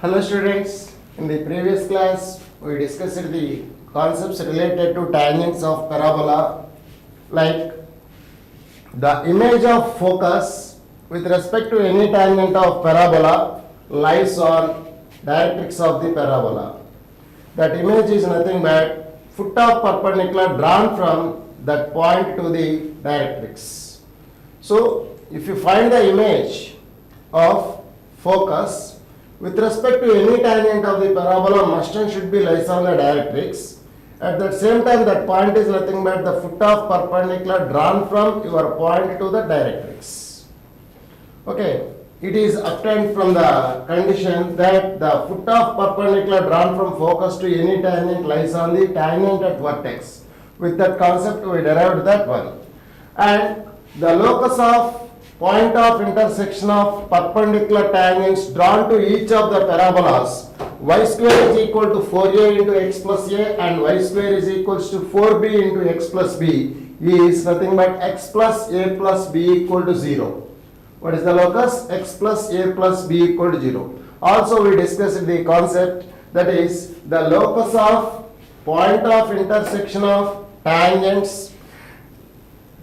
Hello students, in the previous class we discussed the concepts related to tangents of parabola, like the image of focus with respect to any tangent of parabola lies on directrix of the parabola. That image is nothing but foot of perpendicular drawn from that point to the directrix. So if you find the image of focus with respect to any tangent of the parabola, must and should be lies on the directrix. At that same time, that point is nothing but the foot of perpendicular drawn from your point to the directrix. Okay, it is obtained from the condition that the foot of perpendicular drawn from focus to any tangent lies on the tangent at vertex. With that concept, we derived that one. And the locus of point of intersection of perpendicular tangents drawn to each of the parabolas, y square is equal to 4a into x plus a and y square is equals to 4b into x plus b, is nothing but x plus a plus b equal to 0. What is the locus? X plus a plus b equal to 0. Also we discussed the concept, that is the locus of point of intersection of tangents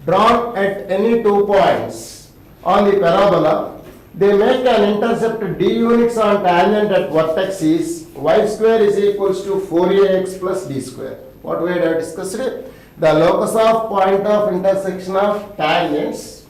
drawn at any 2 points on the parabola. They make an intercept d units on tangent at vertex is y square is equals to 4ax plus d square. What we have discussed? The locus of point of intersection of tangents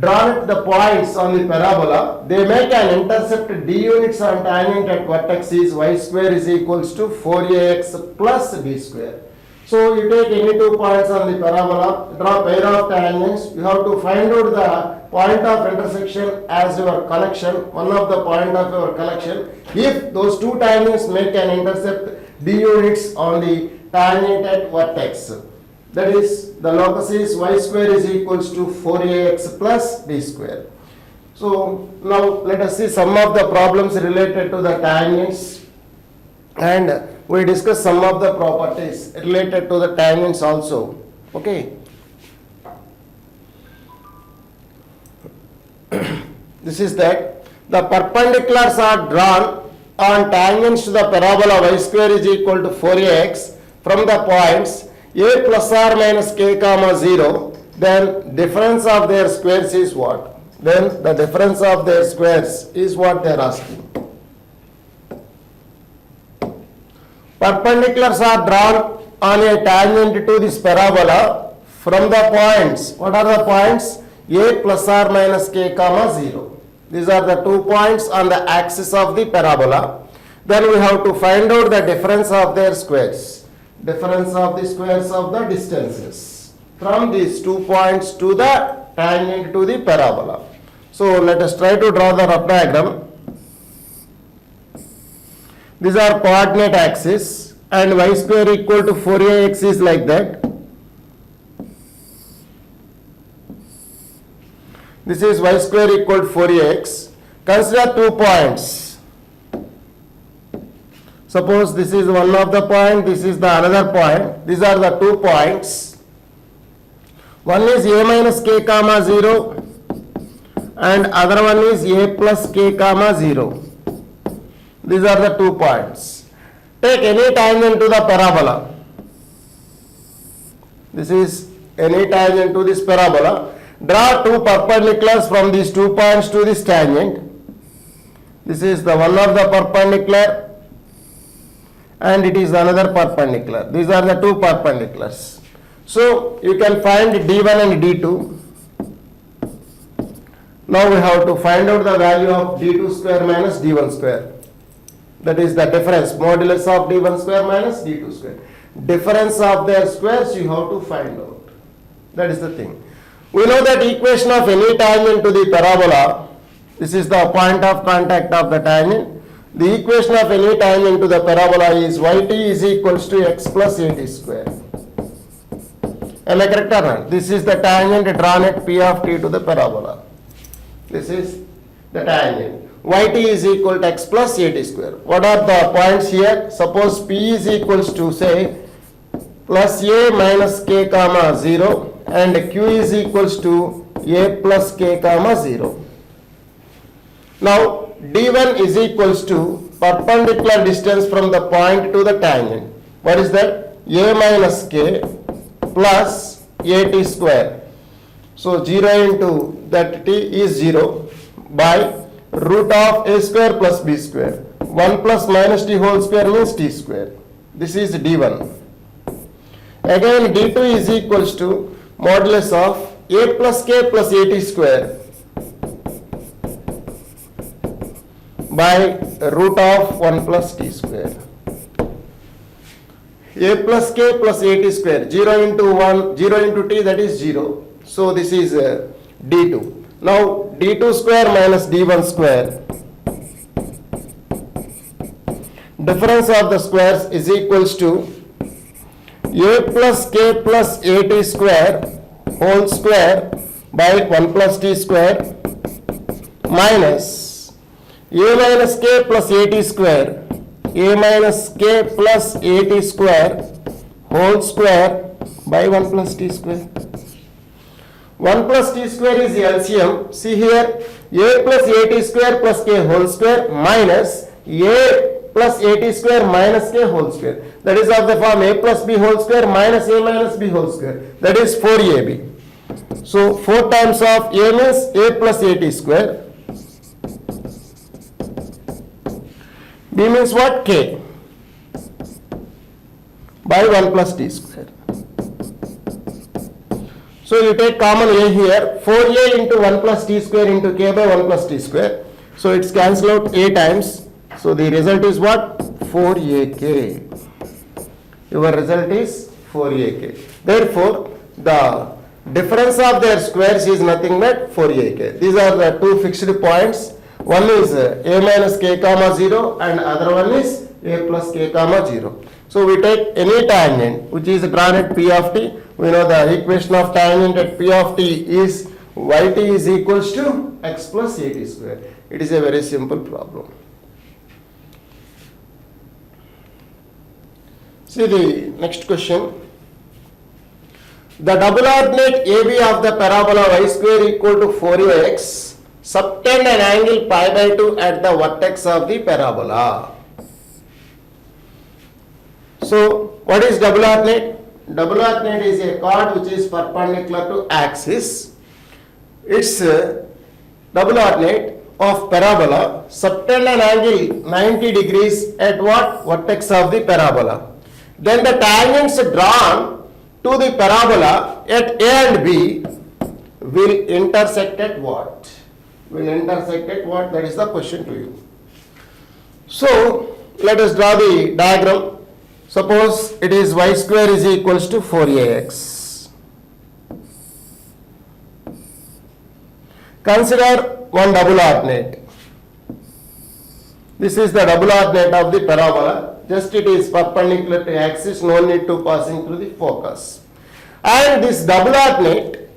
drawn at the points on the parabola. They make an intercept d units on tangent at vertex is y square is equals to 4ax plus d square. So you take any 2 points on the parabola, draw pair of tangents, you have to find out the point of intersection as your collection, one of the point of your collection. If those 2 tangents make an intercept d units on the tangent at vertex, that is the locus is y square is equals to 4ax plus d square. So now let us see some of the problems related to the tangents, and we discuss some of the properties related to the tangents also. Okay. This is that the perpendiculars are drawn on tangents to the parabola y square is equal to 4ax from the points a plus or minus k comma 0. Then difference of their squares is what? Then the difference of their squares is what they are asking. Perpendiculars are drawn on a tangent to this parabola from the points. What are the points? A plus or minus k comma 0. These are the 2 points on the axis of the parabola. Then we have to find out the difference of their squares. Difference of the squares of the distances from these 2 points to the tangent to the parabola. So let us try to draw the rough diagram. These are coordinate axis, and y square equal to 4ax is like that. This is y square equal to 4ax. Consider 2 points. Suppose this is one of the point, this is the another point. These are the 2 points. One is a minus k comma 0 and other one is a plus k comma 0. These are the 2 points. Take any tangent to the parabola. This is any tangent to this parabola. Draw 2 perpendiculars from these 2 points to this tangent. This is the one of the perpendicular and it is another perpendicular. These are the 2 perpendiculars. So you can find d1 and d2. Now we have to find out the value of d2 square minus d1 square. That is the difference, modulus of d1 square minus d2 square. Difference of their squares you have to find out. That is the thing. We know that equation of any tangent to the parabola, this is the point of contact of the tangent. The equation of any tangent to the parabola is yt is equals to x plus at square. Am I correct or not? This is the tangent drawn at p of t to the parabola. This is the tangent. Yt is equal to x plus at square. What are the points here? Suppose p is equals to say plus a minus k comma 0 and q is equals to a plus k comma 0. Now D1 is equals to perpendicular distance from the point to the tangent. What is that? A minus k plus at square. So 0 into that t is 0 by root of a square plus b square. 1 plus minus t whole square means t square. This is D1. Again D2 is equals to modulus of a plus k plus at square by root of 1 plus t square. A plus k plus at square, 0 into 1, 0 into t, that is 0. So this is D2. Now D2 square minus D1 square, difference of the squares is equals to a plus k plus at square whole square by 1 plus t square minus a minus k plus at square, a minus k plus at square whole square by 1 plus t square. 1 plus t square is LCM. See here, a plus at square plus k whole square minus a plus at square minus k whole square. That is of the form a plus b whole square minus a minus b whole square. That is 4ab. So 4 times of a means a plus at square. B means what? K by 1 plus t square. So you take common a here, 4a into 1 plus t square into k by 1 plus t square. So it's cancelled out a times. So the result is what? 4ak. Your result is 4ak. Therefore, the difference of their squares is nothing but 4ak. These are the two fixed points. One is a minus k comma 0 and other one is a plus k comma 0. So we take any tangent which is drawn at P of t. We know the equation of tangent at P of t is yt is equals to x plus at square. It is a very simple problem. See the next question. The double ordinate AB of the parabola y square equal to 4ax subtend an angle pi by 2 at the vertex of the parabola. So what is double ordinate? Double ordinate is a chord which is perpendicular to axis. It's double ordinate of parabola subtend an angle 90 degrees at what? Vertex of the parabola. Then the tangents drawn to the parabola at A and B will intersect at what? Will intersect at what? That is the question to you. So let us draw the diagram. Suppose it is y square is equals to 4ax. Consider one double ordinate. This is the double ordinate of the parabola. Just it is perpendicular to axis, no need to passing through the focus. And this double ordinate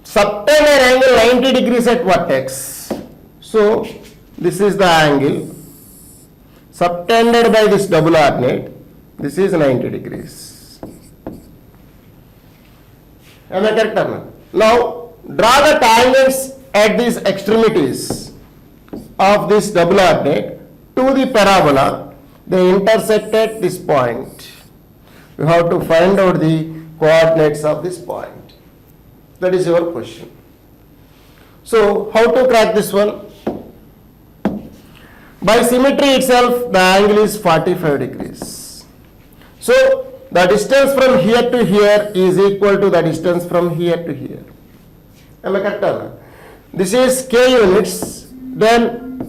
subtend an angle 90 degrees at vertex. So this is the angle subtended by this double ordinate. This is 90 degrees. Am I correct or not? Now draw the tangents at these extremities of this double ordinate to the parabola. They intersect at this point. You have to find out the coordinates of this point. That is your question. So how to crack this one? By symmetry itself, the angle is 45 degrees. So the distance from here to here is equal to the distance from here to here. Am I correct or not? This is k units. Then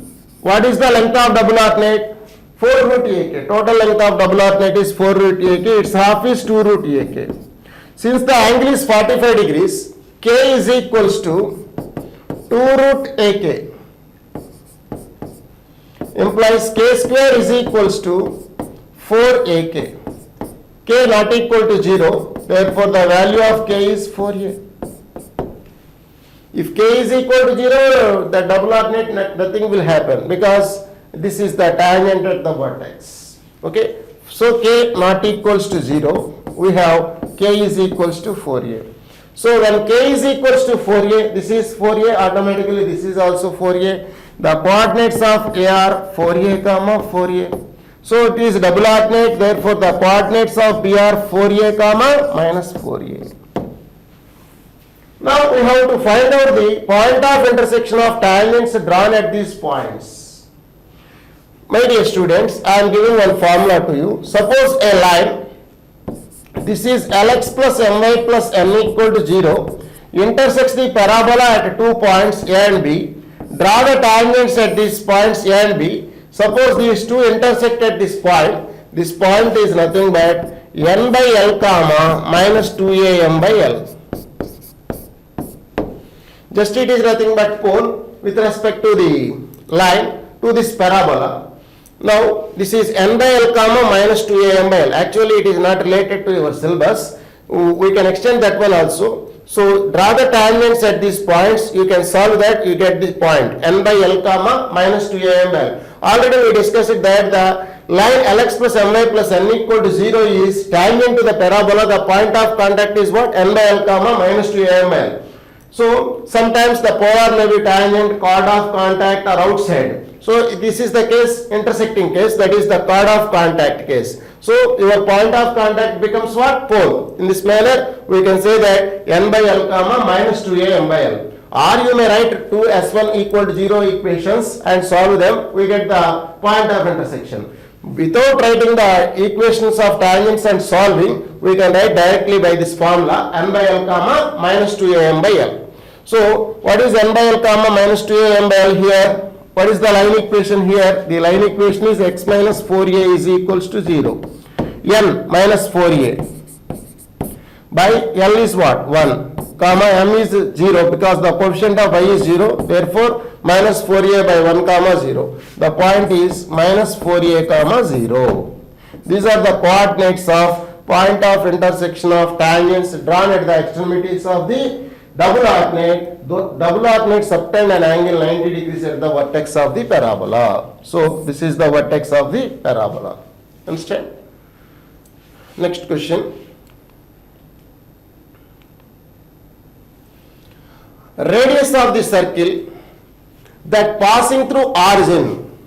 what is the length of double ordinate? 4 root ak. Total length of double ordinate is 4 root ak. Its half is 2 root ak. Since the angle is 45 degrees, k is equals to 2 root ak. Implies k square is equals to 4 ak. K not equal to 0. Therefore, the value of k is 4a. If k is equal to 0, the double ordinate, nothing will happen because this is the tangent at the vertex. Okay. So k not equals to 0. We have k is equals to 4a. So when k is equals to 4a, this is 4a, automatically this is also 4a. The coordinates of A are 4a comma 4a. So it is double alternate, therefore the coordinates of B are 4a comma minus 4a. Now we have to find out the point of intersection of tangents drawn at these points. My dear students, I am giving one formula to you. Suppose a line, this is Lx plus My plus n equal to 0, intersects the parabola at 2 points A and B. Draw the tangents at these points A and B. Suppose these two intersect at this point. This point is nothing but n by L comma minus 2am by L. Just it is nothing but pole with respect to the line to this parabola. Now this is n by L comma minus 2am by L. Actually it is not related to your syllabus. We can extend that one also. So draw the tangents at these points. You can solve that. You get this point n by L comma minus 2am by L. Already we discussed that the line Lx plus My plus n equal to 0 is tangent to the parabola. The point of contact is what? N by L comma minus 2am by L. So sometimes the polar may be tangent, chord of contact or outside. So this is the case, intersecting case, that is the chord of contact case. So your point of contact becomes what? Pole. In this manner we can say that n by L comma minus 2am by L. Or you may write 2s1 equal to 0 equations and solve them. We get the point of intersection. Without writing the equations of tangents and solving, we can write directly by this formula n by L comma minus 2am by L. So what is n by L comma minus 2am by L here? What is the line equation here? The line equation is x minus 4a is equals to 0. N minus 4a by L is what? 1 comma m is 0 because the coefficient of y is 0. Therefore minus 4a by 1 comma 0. The point is minus 4a comma 0. These are the coordinates of point of intersection of tangents drawn at the extremities of the double alternate. Double alternate subtend an angle 90 degrees at the vertex of the parabola. So this is the vertex of the parabola. Understand? Next question. Radius of the circle that passing through origin,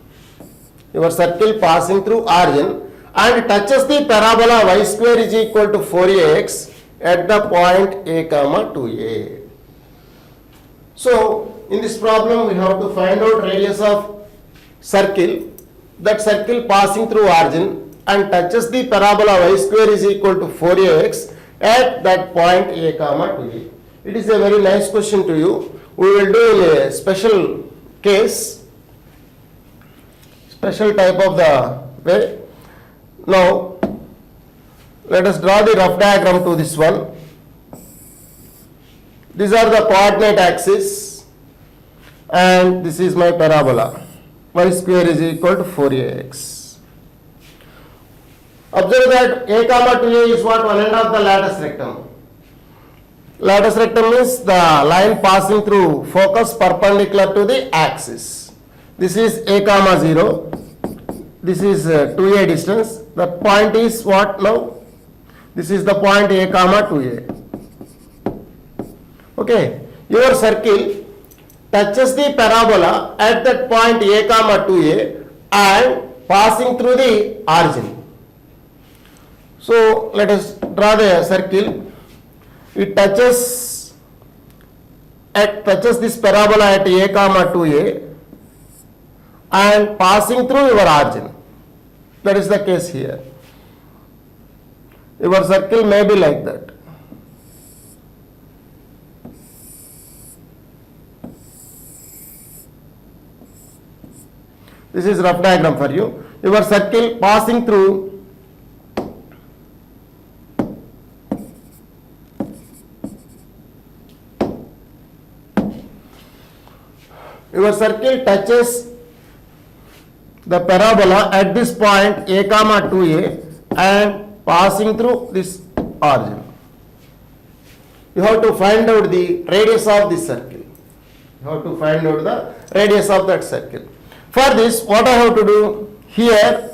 your circle passing through origin and touches the parabola y square is equal to 4ax at the point a comma 2a. So in this problem we have to find out radius of circle, that circle passing through origin and touches the parabola y square is equal to 4ax at that point a comma 2a. It is a very nice question to you. We will do a special case, special type of the way. Now let us draw the rough diagram to this one. These are the coordinate axis and this is my parabola. Y square is equal to 4ax. Observe that a comma 2a is what? One end of the latus rectum. Latus rectum is the line passing through focus perpendicular to the axis. This is a comma 0. This is 2a distance. The point is what now? This is the point a comma 2a. Okay. Your circle touches the parabola at that point a comma 2a and passing through the origin. So let us draw the circle. It touches this parabola at a comma 2a and passing through your origin. That is the case here. Your circle may be like that. This is rough diagram for you. Your circle passing through your circle touches the parabola at this point a comma 2a and passing through this origin. You have to find out the radius of this circle. You have to find out the radius of that circle. For this, what I have to do here,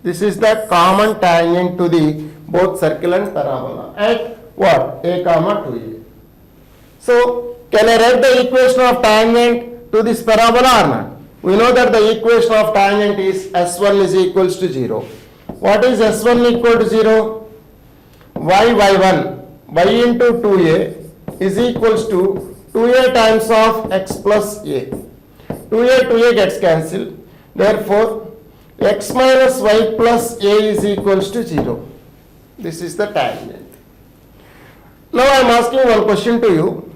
this is the common tangent to the both circle and parabola at what? A comma 2a. So can I write the equation of tangent to this parabola or not? We know that the equation of tangent is S1 is equals to 0. What is S1 equal to 0? Y1, y into 2a is equals to 2a times of x plus a. 2a gets cancelled. Therefore, x minus y plus a is equals to 0. This is the tangent. Now I am asking one question to you.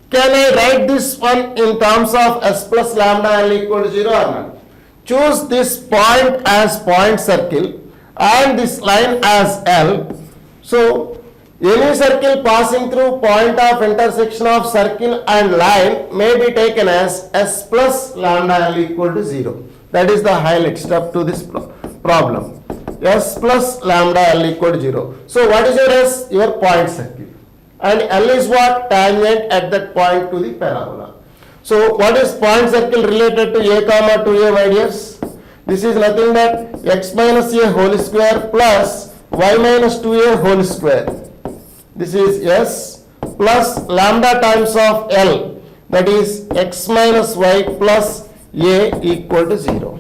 Can I write this one in terms of s plus lambda L equal to 0 or not? Choose this point as point circle and this line as L. So, any circle passing through point of intersection of circle and line may be taken as s plus lambda L equal to 0. That is the highlight step to this problem. S plus lambda L equal to 0. So, what is your S? Your point circle. And L is what? Tangent at that point to the parabola. So, what is point circle related to a comma 2a, my dears? This is nothing but x minus a whole square plus y minus 2a whole square. This is S plus lambda times of L, that is x minus y plus a equal to 0.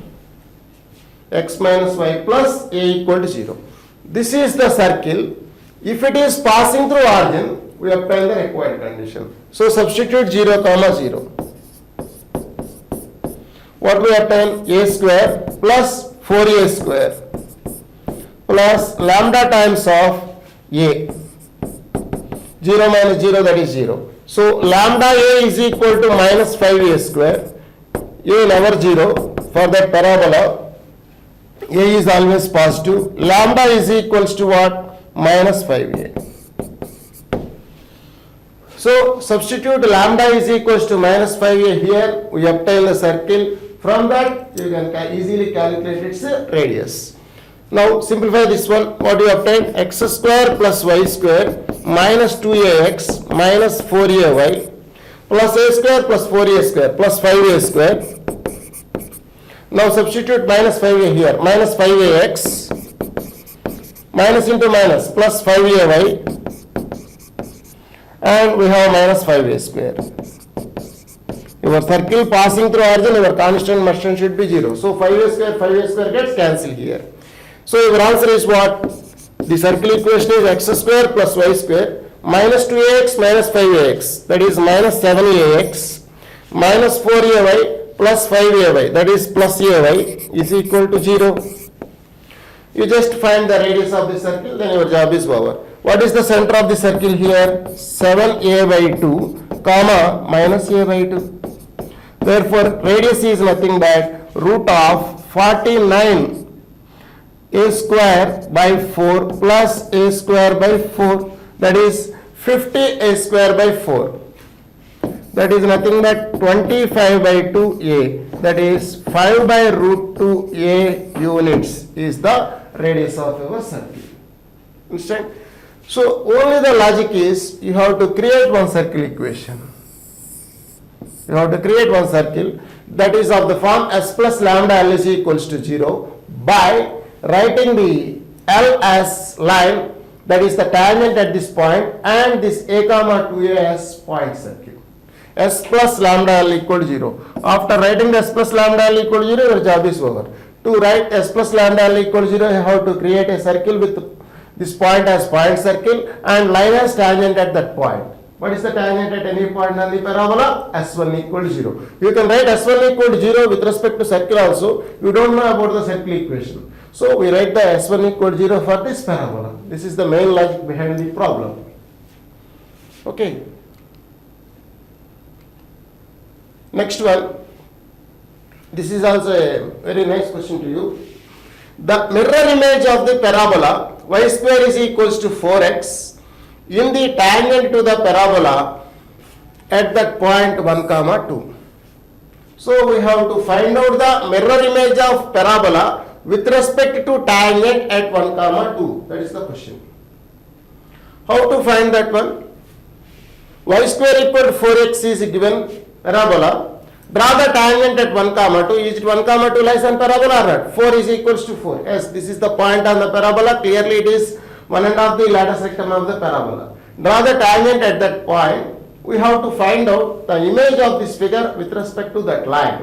X minus y plus a equal to 0. This is the circle. If it is passing through origin, we obtain the required condition. So substitute 0 comma 0. What we obtain? A square plus 4a square plus lambda times of a. 0 minus 0, that is 0. So lambda a is equal to minus 5a square. A never 0 for that parabola. A is always positive. Lambda is equals to what? Minus 5a. So substitute lambda is equals to minus 5a here. We obtain the circle. From that you can easily calculate its radius. Now simplify this one. What you obtain? X square plus y square minus 2ax minus 4ay plus a square plus 4a square plus 5a square. Now substitute minus 5a here. Minus 5ax minus into minus plus 5ay and we have minus 5a square. Your circle passing through origin, your constant motion should be 0. So 5a square gets cancelled here. So your answer is what? The circle equation is x square plus y square minus 2ax minus 5ax, that is minus 7ax minus 4ay plus 5ay, that is plus ay, is equal to 0. You just find the radius of the circle, then your job is over. What is the center of the circle here? 7a by 2 comma minus a by 2. Therefore, radius is nothing but root of 49 a square by 4 plus a square by 4, that is 50 a square by 4. That is nothing but 25 by 2a, that is 5 by root 2a units is the radius of your circle. Understand? So only the logic is you have to create one circle equation. You have to create one circle that is of the form s plus lambda L is equals to 0 by writing the L as line, that is the tangent at this point, and this a comma 2a as point circle. S plus lambda L equal to 0. After writing the s plus lambda L equal to 0, your job is over. To write s plus lambda L equal to 0, you have to create a circle with this point as point circle and line as tangent at that point. What is the tangent at any point on the parabola? S1 equal to 0. You can write S1 equal to 0 with respect to circle also. You don't know about the circle equation. So we write the S1 equal to 0 for this parabola. This is the main logic behind the problem. Okay. Next one. This is also a very nice question to you. The mirror image of the parabola y square is equals to 4x in the tangent to the parabola at that point 1 comma 2. So we have to find out the mirror image of parabola with respect to tangent at 1 comma 2. That is the question. How to find that one? Y square equal to 4x is given parabola. Draw the tangent at 1 comma 2. Is it 1 comma 2 lies on parabola or not? 4 is equals to 4. Yes, this is the point on the parabola. Clearly it is one end of the lattice rectum of the parabola. Draw the tangent at that point we have to find out the image of this figure with respect to that line.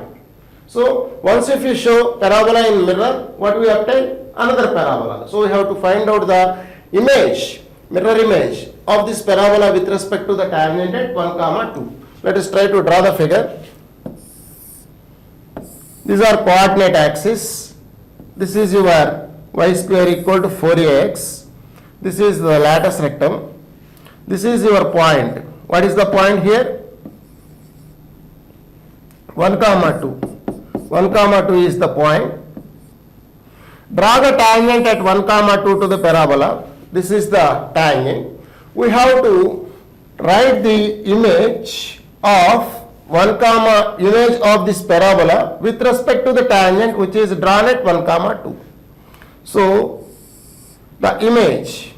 So once if you show parabola in mirror, what we obtain? Another parabola. So we have to find out the image, mirror image of this parabola with respect to the tangent at 1, 2. Let us try to draw the figure. These are coordinate axis. This is your y square equal to 4ax. This is the latus rectum. This is your point. What is the point here? 1, 2. 1, 2 is the point. Draw the tangent at 1, 2 to the parabola. This is the tangent. We have to write the image of image of this parabola with respect to the tangent which is drawn at 1, 2. So the image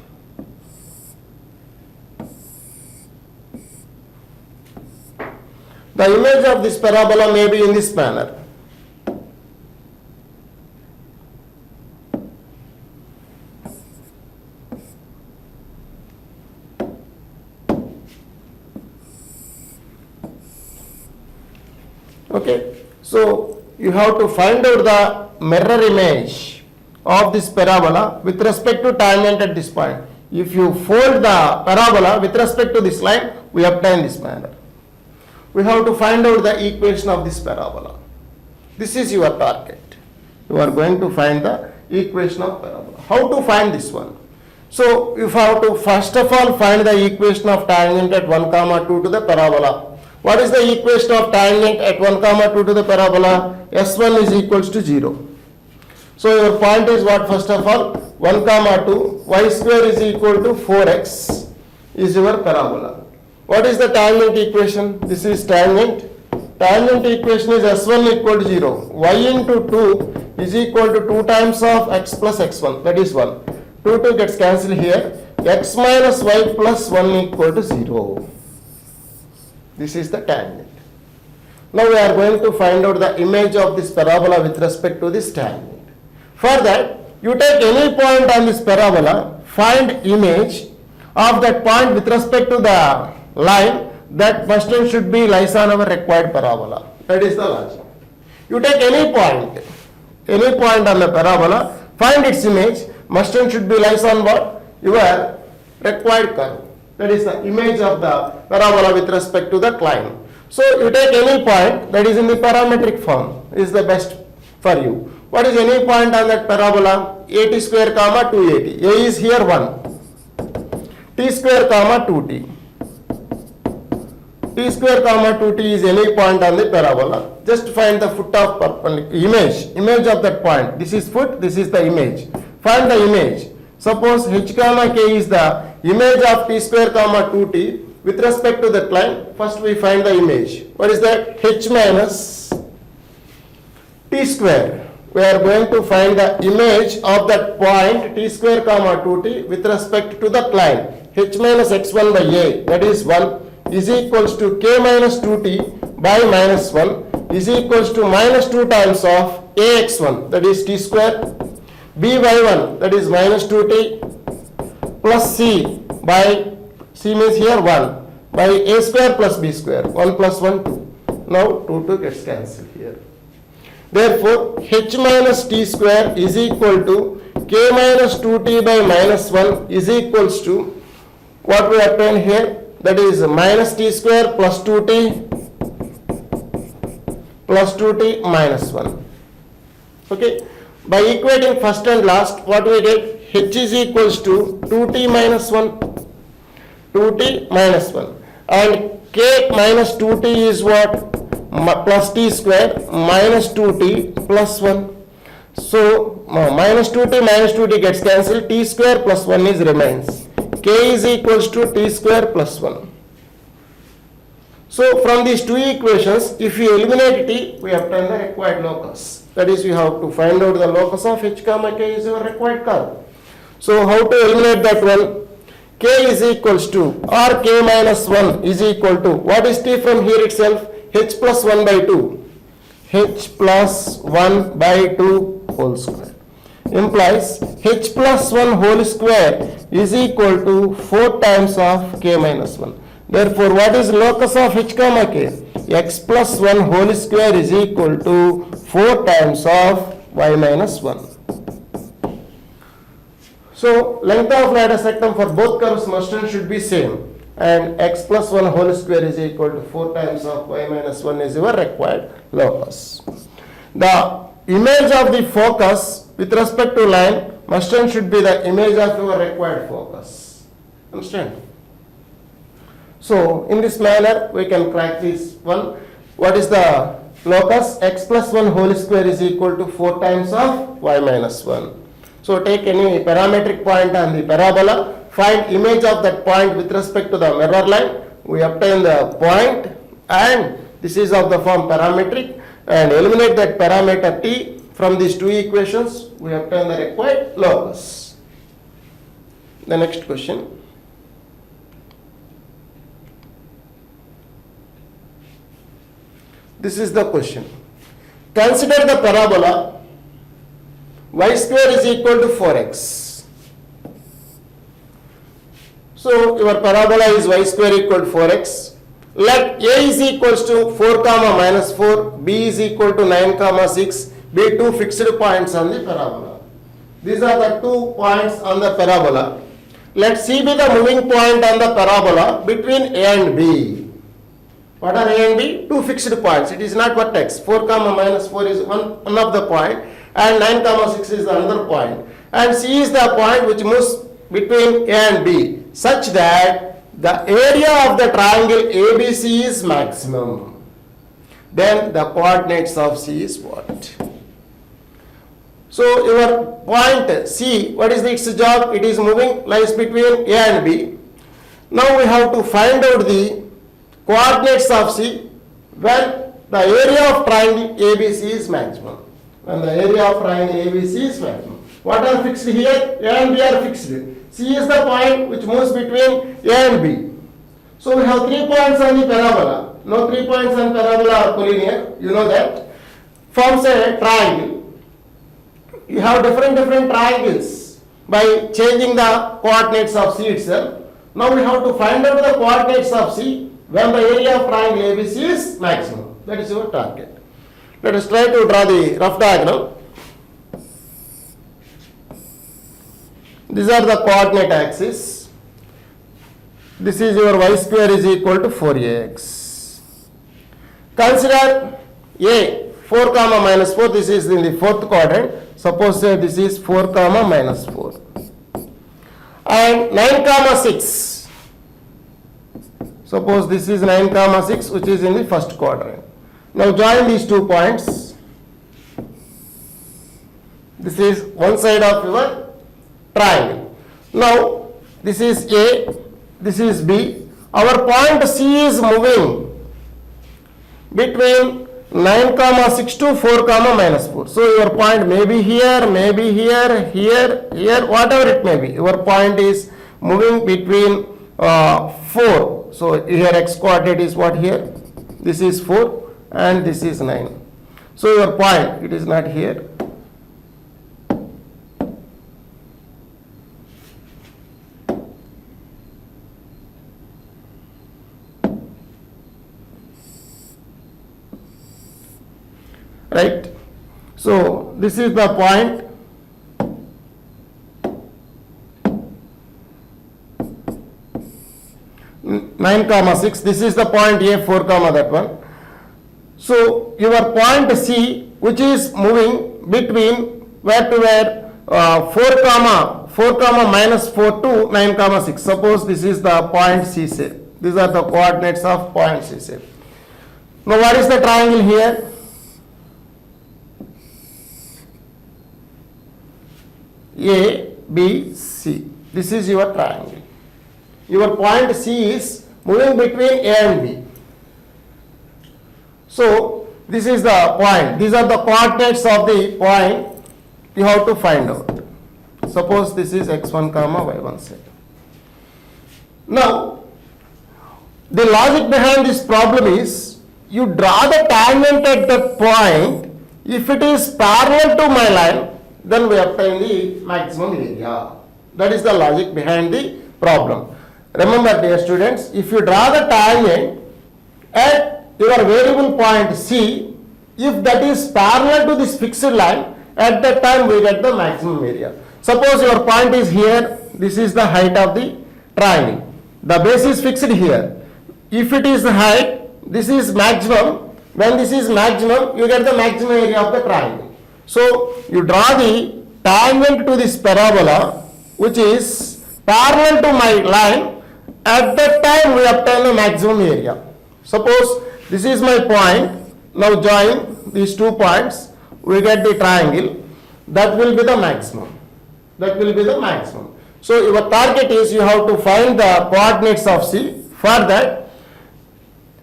of this parabola may be in this manner. Okay, so you have to find out the mirror image of this parabola with respect to tangent at this point. If you fold the parabola with respect to this line, we obtain this manner. We have to find out the equation of this parabola. This is your target. You are going to find the equation of parabola. How to find this one? So you have to first of all find the equation of tangent at 1, 2 to the parabola. What is the equation of tangent at 1, 2 to the parabola? S1 is equals to 0. So your point is what? First of all, 1, 2, y square is equal to 4x is your parabola. What is the tangent equation? This is tangent. Tangent equation is S1 equal to 0. Y into 2 is equal to 2 times of x plus x1. That is 1. 2 gets cancelled here. X minus y plus 1 equal to 0. This is the tangent. Now we are going to find out the image of this parabola with respect to this tangent. For that, you take any point on this parabola, find image of that point with respect to the line that must and should be lies on our required parabola. That is the logic. You take any point on the parabola, find its image, must and should be lies on what? Your required curve. That is the image of the parabola with respect to that line. So you take any point that is in the parametric form is the best for you. What is any point on that parabola? At square comma 2at. A is here 1. T square comma 2t. T square comma 2t is any point on the parabola. Just find the foot of perpendicular image of that point. This is foot, this is the image. Find the image. Suppose h comma k is the image of t square comma 2t with respect to that line. First we find the image. What is that? H minus t square. We are going to find the image of that point t square comma 2t with respect to that line. H minus x1 by a, that is 1, is equals to k minus 2t by minus 1 is equals to minus 2 times of ax1, that is t square, b by 1, that is minus 2t, plus c by, c means here 1, by a square plus b square, 1 plus 1 2. Now 2 gets cancelled here. Therefore, h minus t square is equal to k minus 2t by minus 1 is equals to what we obtain here, that is minus t square plus 2t minus 1. Okay. By equating first and last, what we get? H is equals to 2t minus 1. 2t minus 1. And k minus 2t is what? Plus t square minus 2t plus 1. So minus 2t gets cancelled. T square plus 1 is remains. K is equals to t square plus 1. So from these two equations, if we eliminate t, we obtain the required locus. That is, we have to find out the locus of h comma k is our required curve. So how to eliminate that one? K is equals to, or k minus 1 is equal to, what is t from here itself? H plus 1 by 2. H plus 1 by 2 whole square. Implies h plus 1 whole square is equal to 4 times of k minus 1. Therefore, what is locus of h comma k? X plus 1 whole square is equal to 4 times of y minus 1. So, length of lattice rectum for both curves must and should be same, and x plus 1 whole square is equal to 4 times of y minus 1 is your required locus. The image of the focus with respect to line must and should be the image of your required focus. Understand? So, in this manner, we can crack this one. What is the locus? X plus 1 whole square is equal to 4 times of y minus 1. So, take any parametric point on the parabola, find image of that point with respect to the mirror line. We obtain the point, and this is of the form parametric, and eliminate that parameter t from these two equations. We obtain the required locus. The next question. This is the question. Consider the parabola y square is equal to 4x. So, your parabola is y square equal to 4x. Let a is equals to 4 comma minus 4, b is equal to 9 comma 6, be two fixed points on the parabola. These are the 2 points on the parabola. Let C be the moving point on the parabola between A and B. What are A and B? Two fixed points. It is not vertex. 4 comma minus 4 is one of the point, and 9 comma 6 is the another point. And C is the point which moves between A and B, such that the area of the triangle ABC is maximum. Then the coordinates of C is what? So your point C, what is its job? It is moving, lies between A and B. Now we have to find out the coordinates of C when the area of triangle ABC is maximum. When the area of triangle ABC is maximum. What are fixed here? A and B are fixed. C is the point which moves between A and B. So we have 3 points on the parabola. No 3 points on parabola are collinear. You know that. Forms a triangle. You have different triangles by changing the coordinates of C itself. Now we have to find out the coordinates of C when the area of triangle ABC is maximum. That is your target. Let us try to draw the rough diagram. These are the coordinate axes. This is your y square is equal to 4ax. Consider A 4 comma minus 4. This is in the fourth quadrant. Suppose say this is 4 comma minus 4. And 9 comma 6. Suppose this is 9 comma 6, which is in the first quadrant. Now join these 2 points. This is one side of your triangle. Now this is A, this is B. Our point C is moving between 9 comma 6 to 4 comma minus 4. So your point may be here, maybe here, here, whatever it may be. Your point is moving between 4. So here x coordinate is what here? This is 4 and this is 9. So your point, it is not here. Right? So this is the point. Nine comma 6. This is the point A, 4 comma that one. So your point C, which is moving between where to where 4 comma minus 4 to 9 comma 6. Suppose this is the point C shape. These are the coordinates of point C shape. Now what is the triangle here? A, B, C. This is your triangle. Your point C is moving between A and B. So this is the point. These are the coordinates of the point you have to find out. Suppose this is x1 comma y1 set. Now the logic behind this problem is you draw the tangent at that point. If it is parallel to my line, then we obtain the maximum area. That is the logic behind the problem. Remember, dear students, if you draw the tangent at your variable point C, if that is parallel to this fixed line, at that time we get the maximum area. Suppose your point is here, this is the height of the triangle. The base is fixed here. If it is the height, this is maximum. When this is maximum, you get the maximum area of the triangle. So you draw the tangent to this parabola, which is parallel to my line. At that time we obtain the maximum area. Suppose this is my point. Now join these 2 points. We get the triangle. That will be the maximum. That will be the maximum. So your target is you have to find the coordinates of C. For that,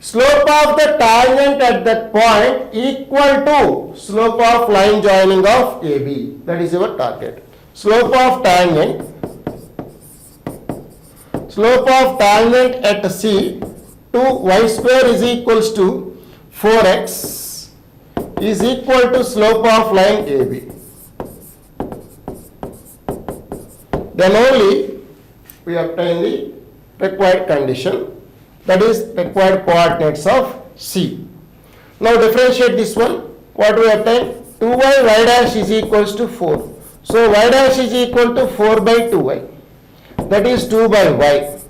slope of the tangent at that point equal to slope of line joining of AB. That is your target. Slope of tangent at C to y square is equals to 4x is equal to slope of line AB. Then only we obtain the required condition, that is required coordinates of C. Now differentiate this one. What we obtain? 2y y dash is equals to 4. So y dash is equal to 4 by 2y. That is 2 by y.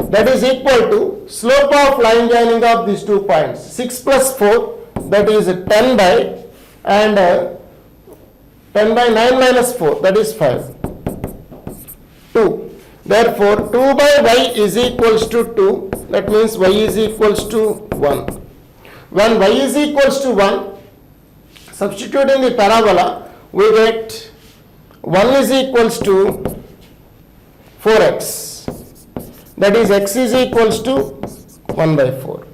That is equal to slope of line joining of these 2 points. 6 plus 4, that is 10 by, and 10 by 9 minus 4, that is 5. 2. Therefore, 2 by y is equals to 2. That means y is equals to 1. When y is equals to 1, substitute in the parabola, we get 1 is equals to 4x. That is x is equals to 1 by 4.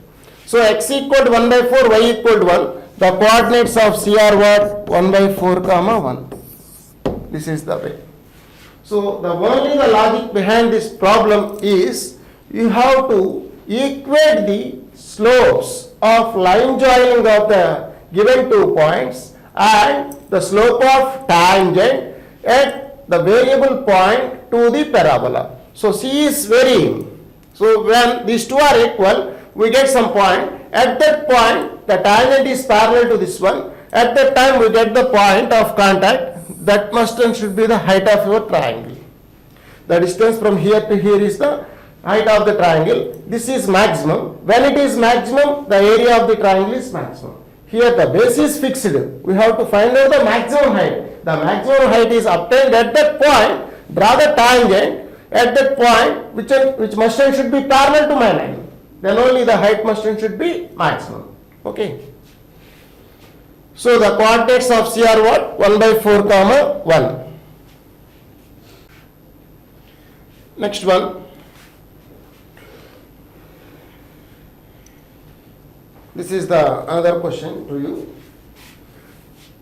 So x equal to 1 by 4, y equal to 1. The coordinates of C are what? 1 by 4 comma 1. This is the way. So the logic behind this problem is you have to equate the slopes of line joining of the given 2 points and the slope of tangent at the variable point to the parabola. So C is varying. So when these 2 are equal, we get some point. At that point, the tangent is parallel to this one. At that time, we get the point of contact. That must and should be the height of your triangle. The distance from here to here is the height of the triangle. This is maximum. When it is maximum, the area of the triangle is maximum. Here the base is fixed. We have to find out the maximum height. The maximum height is obtained at that point. Draw the tangent at that point, which must and should be parallel to my line. Then only the height must and should be maximum. Okay. So the coordinates of C are what? 1 by 4 comma 1. Next one. This is the another question to you.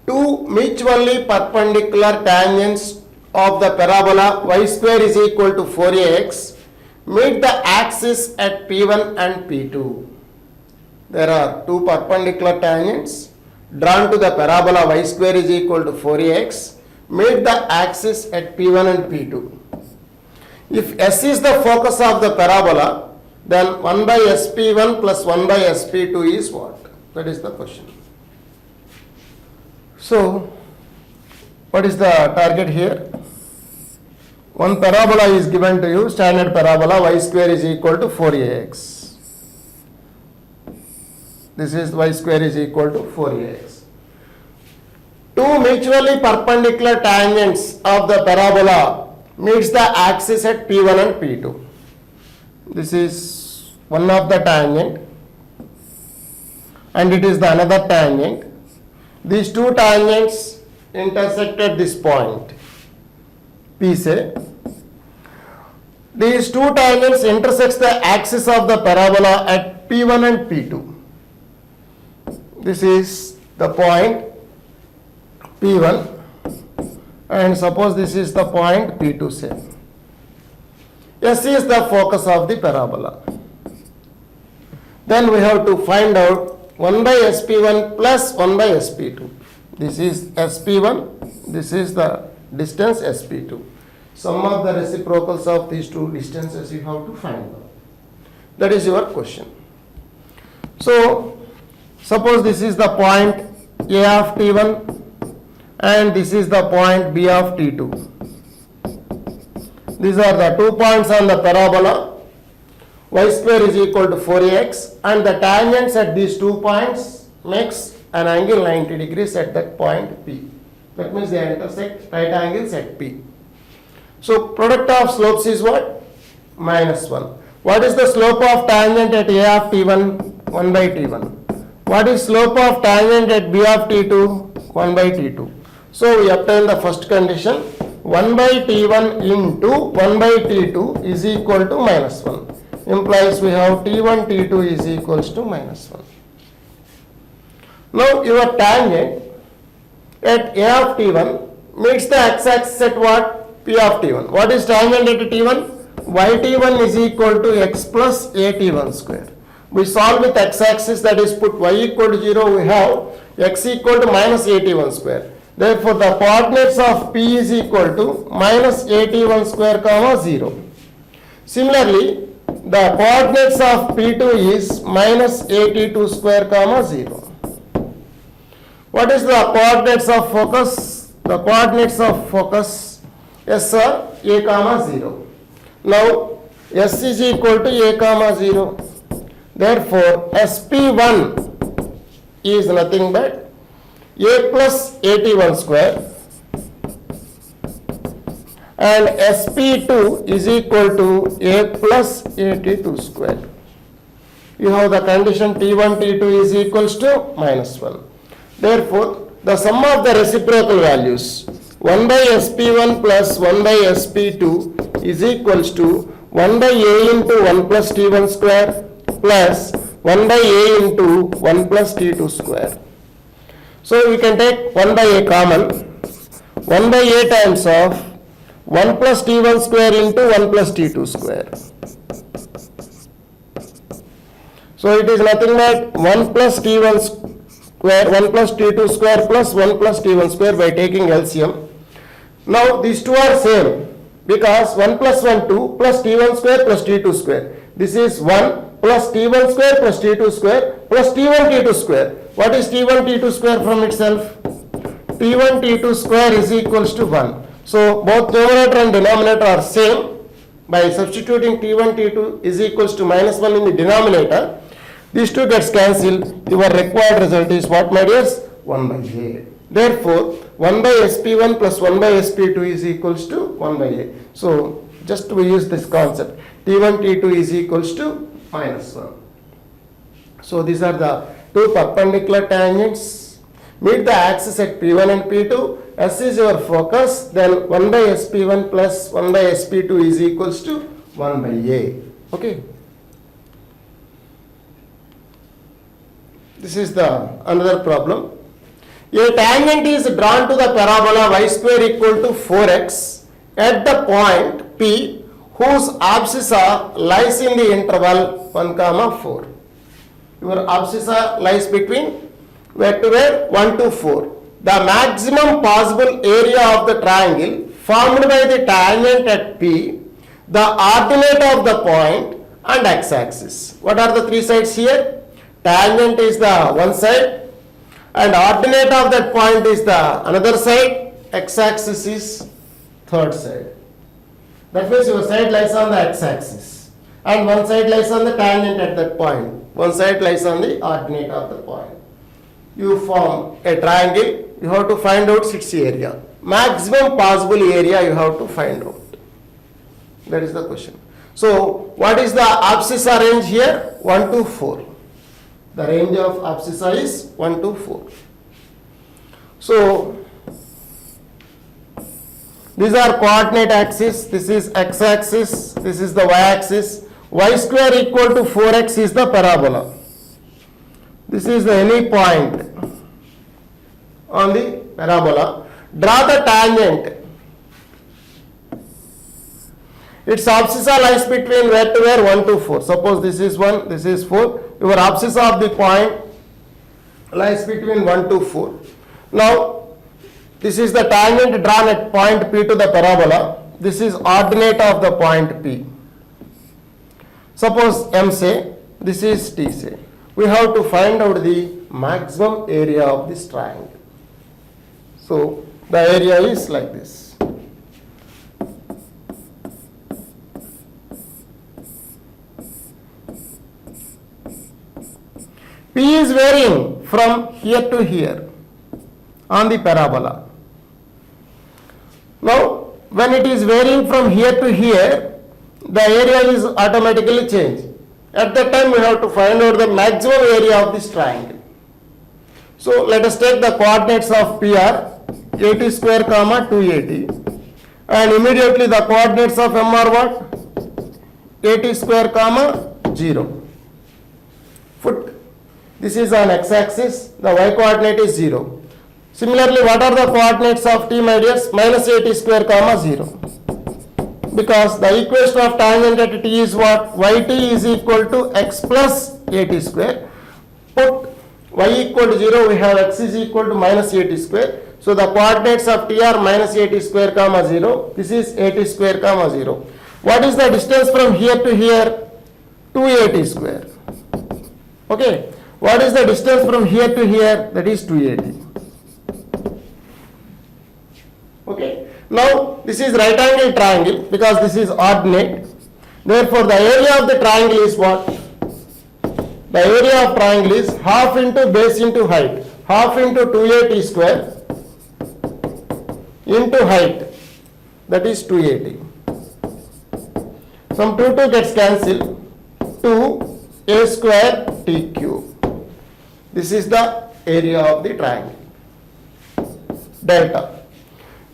Two mutually perpendicular tangents of the parabola y square is equal to 4ax meet the axis at P1 and P2. There are two perpendicular tangents drawn to the parabola y square is equal to 4ax meet the axis at P1 and P2. If S is the focus of the parabola, then 1 by SP1 plus 1 by SP2 is what? That is the question. So, what is the target here? One parabola is given to you, standard parabola, y square is equal to 4ax. This is y square is equal to 4ax. Two mutually perpendicular tangents of the parabola meets the axis at P1 and P2. This is one of the tangent and it is the another tangent. These two tangents intersect at this point, P say. These two tangents intersects the axis of the parabola at P1 and P2. This is the point P1 and suppose this is the point P2 say. S is the focus of the parabola. Then we have to find out 1 by SP1 plus 1 by SP2. This is SP1, this is the distance SP2. Sum of the reciprocals of these two distances you have to find out. That is your question. So, suppose this is the point A of T1 and this is the point B of T2. These are the 2 points on the parabola. Y square is equal to 4ax and the tangents at these 2 points makes an angle 90 degrees at that point P. That means they intersect right angles at P. So product of slopes is what? -1. What is the slope of tangent at A of T1? 1 by T1. What is slope of tangent at B of T2? 1 by T2. So we obtain the first condition. 1 by T1 into 1 by T2 is equal to -1. Implies we have T1, T2 is equals to -1. Now your tangent at A of T1 meets the x-axis at what? P of T1. What is tangent at T1? Yt1 is equal to x plus at1 square. We solve with x-axis, that is put y equal to 0, we have x equal to minus at1 square. Therefore, the coordinates of P is equal to minus at1 square comma 0. Similarly, the coordinates of P2 is minus at2 square comma 0. What is the coordinates of focus? The coordinates of focus, yes sir, a comma 0. Now, S is equal to a comma 0. Therefore, SP1 is nothing but a plus at1 square and SP2 is equal to a plus at2 square. You have the condition T1, T2 is equals to -1. Therefore, the sum of the reciprocal values 1 by SP1 plus 1 by SP2 is equals to 1 by A into 1 plus T1 square plus 1 by A into 1 plus T2 square. So we can take 1 by A common. 1 by A times of 1 plus T1 square into 1 plus T2 square. So it is nothing but 1 plus T1 square, 1 plus T2 square plus 1 plus T1 square by taking LCM. Now these two are same because 1 plus 1 2 plus T1 square plus T2 square. This is 1 plus T1 square plus T2 square plus T1 T2 square. What is T1 T2 square from itself? T1 T2 square is equals to 1. So both numerator and denominator are same. By substituting T1 T2 is equals to -1 in the denominator, these two gets cancelled. Your required result is what, my dears? 1 by A. Therefore, 1 by SP1 plus 1 by SP2 is equals to 1 by A. So, just to use this concept, T1, T2 is equals to -1. So, these are the two perpendicular tangents. Meet the axis at P1 and P2. S is your focus. Then 1 by SP1 plus 1 by SP2 is equals to 1 by A. Okay. This is the another problem. A tangent is drawn to the parabola y square equal to 4x at the point P whose abscissa lies in the interval 1 comma 4. Your abscissa lies between where to where? 1 to 4. The maximum possible area of the triangle formed by the tangent at P, the ordinate of the point and x-axis. What are the three sides here? Tangent is the one side and ordinate of that point is the another side, x-axis is third side. That means your side lies on the x-axis and one side lies on the tangent at that point. One side lies on the ordinate of the point. You form a triangle, you have to find out its area. Maximum possible area you have to find out. That is the question. So, what is the abscissa range here? 1 to 4. The range of abscissa is 1 to 4. So, these are coordinate axis. This is x-axis. This is the y-axis. Y square equal to 4x is the parabola. This is the any point on the parabola. Draw the tangent. Its abscissa lies between where to where? 1 to 4. Suppose this is 1, this is 4. Your abscissa of the point lies between 1 to 4. Now, this is the tangent drawn at point P to the parabola. this is ordinate of the point P. Suppose M say, this is T say. We have to find out the maximum area of this triangle. So the area is like this. P is varying from here to here on the parabola. Now, when it is varying from here to here, the area is automatically changed. At that time, we have to find out the maximum area of this triangle. So, let us take the coordinates of PR, 80 square comma 280, and immediately the coordinates of M are what? 80 square comma 0. Foot. This is on x-axis, the y coordinate is 0. Similarly, what are the coordinates of t, my dears? Minus 80 square comma 0. Because the equation of tangent at t is what? Yt is equal to x plus 80 square. Put y equal to 0, we have x is equal to minus 80 square. So the coordinates of t are minus 80 square comma 0. This is 80 square comma 0. What is the distance from here to here? 280 square. Okay. What is the distance from here to here? That is 280. Okay. Now this is right angle triangle because this is ordinate. Therefore the area of the triangle is what? The area of triangle is half into base into height. Half into 280 square into height. That is 280. Some 2 gets cancelled. 2a square t cube. This is the area of the triangle. Delta.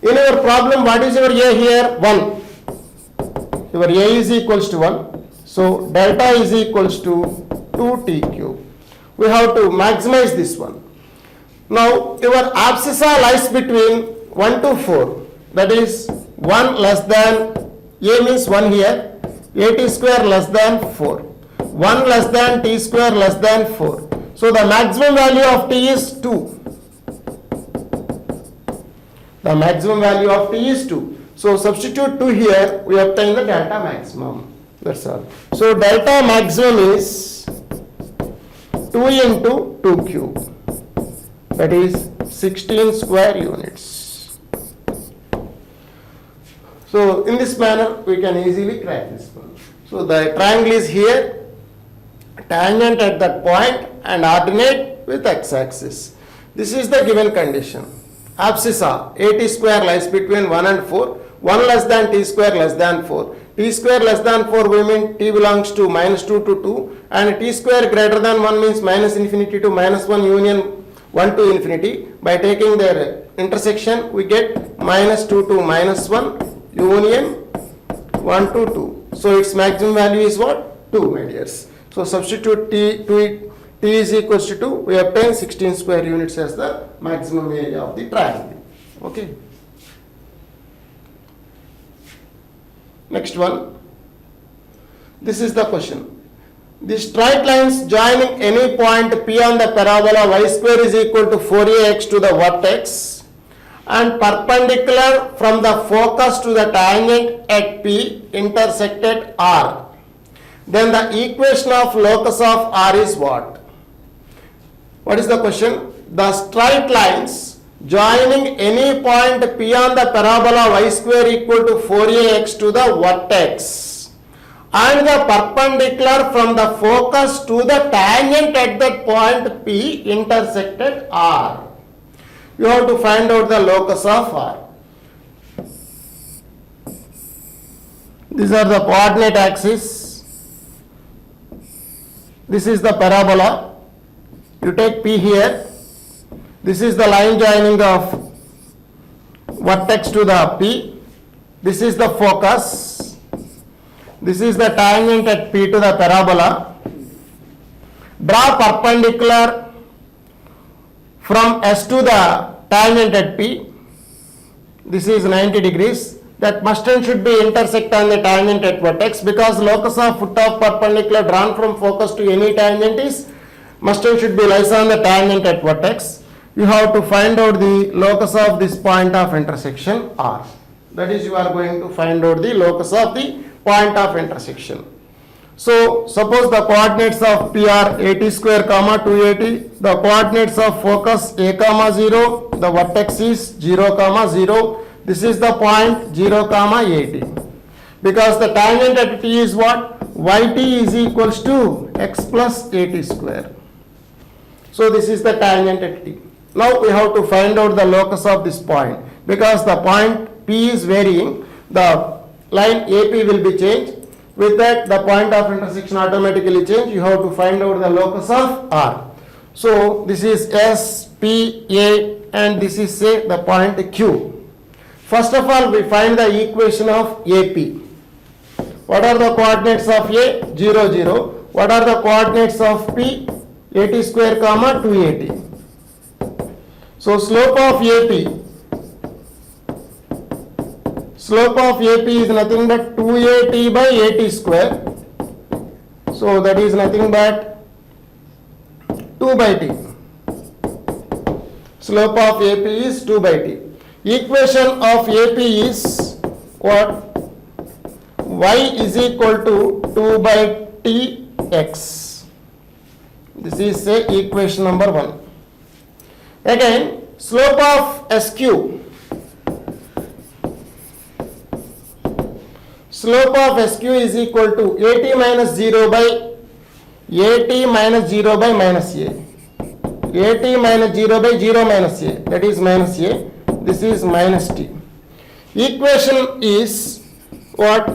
In our problem, what is your A here? 1. Your A is equals to 1. So delta is equals to 2t cube. We have to maximize this one. Now your abscissa lies between 1 to 4. That is 1 less than, A means 1 here, 80 square less than 4. 1 less than t square less than 4. So the maximum value of t is 2. The maximum value of t is 2. So substitute 2 here, we obtain the delta maximum. That's all. So delta maximum is 2 into 2 cube. That is 16 square units. So in this manner, we can easily crack this one. So the triangle is here, tangent at that point and ordinate with x-axis. This is the given condition. Abscissa 80 square lies between 1 and 4. 1 less than t square less than 4. T square less than 4 we mean t belongs to minus 2 to 2, and t square greater than 1 means minus infinity to minus 1 union 1 to infinity. By taking their intersection we get minus 2 to minus 1 union 1 to 2. So its maximum value is what? 2, my dears. So substitute t is equals to 2, we obtain 16 square units as the maximum area of the triangle. Okay. Next one. This is the question. The straight lines joining any point P on the parabola y square is equal to 4ax to the vertex and perpendicular from the focus to the tangent at P intersected R. Then the equation of locus of R is what? What is the question? The straight lines joining any point P on the parabola y square equal to 4ax to the vertex and the perpendicular from the focus to the tangent at that point P intersected R. You have to find out the locus of R. These are the coordinate axis. This is the parabola. You take P here. This is the line joining the vertex to the P. This is the focus. This is the tangent at P to the parabola. Draw perpendicular from S to the tangent at P. This is 90 degrees. That must and should be intersect on the tangent at vertex, because locus of foot of perpendicular drawn from focus to any tangent is must and should be lies on the tangent at vertex. You have to find out the locus of this point of intersection R. That is, you are going to find out the locus of the point of intersection. So suppose the coordinates of P are 80 square comma 280. The coordinates of focus A comma 0. The vertex is 0 comma 0. This is the point 0 comma 80. Because the tangent at T is what? Yt is equals to x plus 80 square. So this is the tangent at T. Now we have to find out the locus of this point. Because the point P is varying, the line AP will be changed. With that, the point of intersection automatically change. You have to find out the locus of R. So this is S, P, A, and this is say the point Q. First of all, we find the equation of AP. What are the coordinates of A? 0, 0. What are the coordinates of P? 80 square comma 280. So slope of AP is nothing but 280 by 80 square. So that is nothing but 2 by T. Slope of AP is 2 by T. Equation of AP is what? Y is equal to 2 by Tx. This is say equation number 1. Again, slope of SQ. Slope of SQ is equal to AT minus 0 by AT minus 0 by minus A. AT minus 0 by 0 minus A. That is minus A. This is minus T. Equation is what?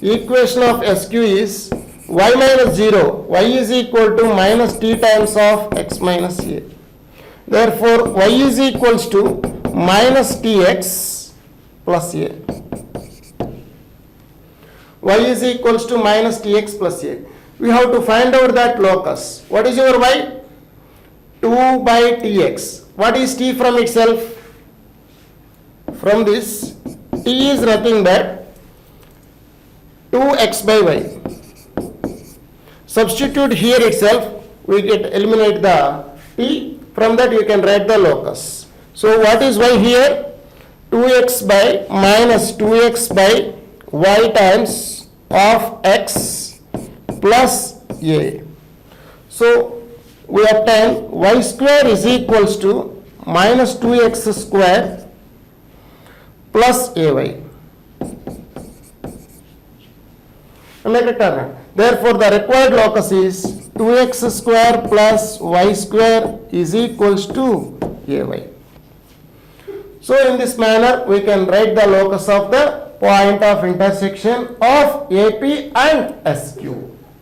Equation of SQ is y minus 0. Y is equal to minus T times of x minus A. Therefore, y is equals to minus Tx plus A. Y is equals to minus Tx plus A. We have to find out that locus. What is your y? 2 by Tx. What is T from itself? From this, T is nothing but 2x by y. Substitute here itself, we eliminate the T. From that you can write the locus. So what is y here? 2x by minus 2x by y times of x plus a. So we obtain y square is equals to minus 2x square plus ay. Therefore, the required locus is 2x square plus y square is equals to ay. So in this manner, we can write the locus of the point of intersection of AP and SQ.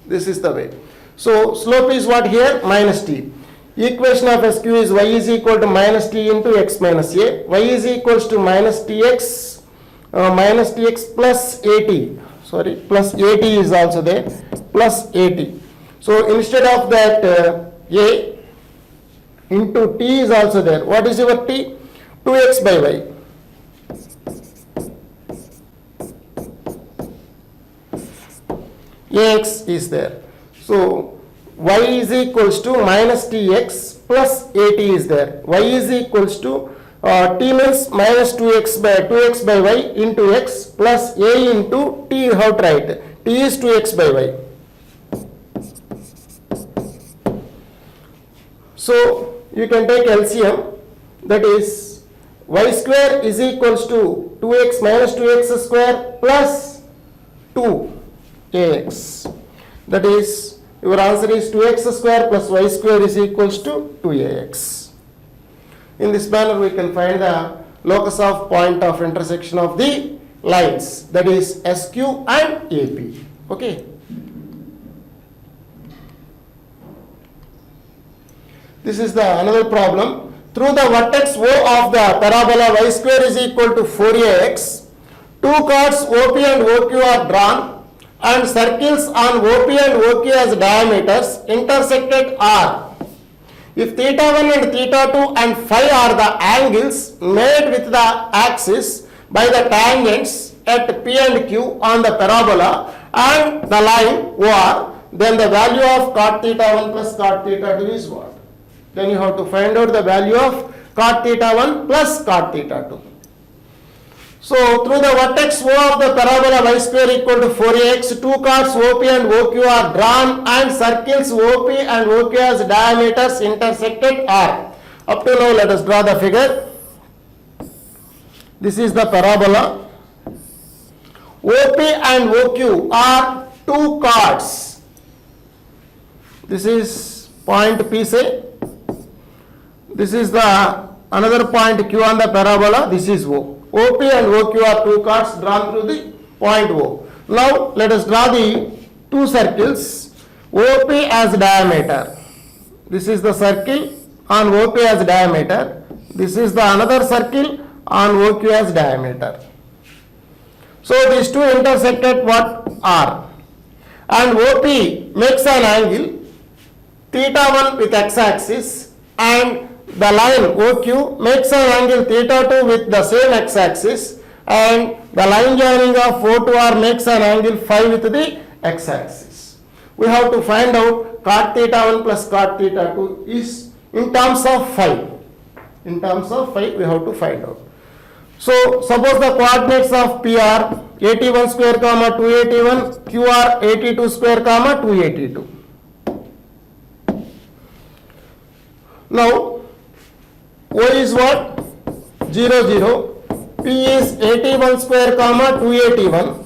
This is the way. So slope is what here? Minus T. Equation of SQ is y is equal to minus T into x minus A. Y is equals to minus Tx plus AT. Sorry, plus AT is also there. Plus AT. So instead of that A into T is also there. What is your T? 2x by y. Ax is there. So y is equals to minus Tx plus At is there. Y is equals to T means minus 2x by y into x plus A into T. How to write? T is 2x by y. So you can take LCM, that is y square is equals to 2x minus 2x square plus 2ax. That is, your answer is 2x square plus y square is equals to 2ax. In this manner, we can find the locus of point of intersection of the lines, that is SQ and AP. Okay. This is the another problem. Through the vertex O of the parabola y square is equal to 4ax, two chords OP and OQ are drawn and circles on OP and OQ as diameters intersected are. If theta 1 and theta 2 and phi are the angles made with the axis by the tangents at P and Q on the parabola and the line OR, then the value of cot theta 1 plus cot theta 2 is what? Then you have to find out the value of cot theta 1 plus cot theta 2. So through the vertex O of the parabola y square equal to 4ax, two chords OP and OQ are drawn and circles OP and OQ as diameters intersected R. Up to now let us draw the figure. This is the parabola. OP and OQ are two chords. This is point P say. This is the another point Q on the parabola. This is O. OP and OQ are two chords drawn through the point O. Now let us draw the two circles. OP as diameter. This is the circle on OP as diameter. This is the another circle on OQ as diameter. So these two intersect at what? R. And OP makes an angle theta 1 with x-axis, and the line OQ makes an angle theta 2 with the same x-axis, and the line joining of O to R makes an angle phi with the x-axis. We have to find out cot theta 1 plus cot theta 2 is in terms of phi. In terms of phi we have to find out. So suppose the coordinates of P are 81 square comma 281, Q are 82 square comma 282. Now O is what? 0 0. P is 81 square comma 281.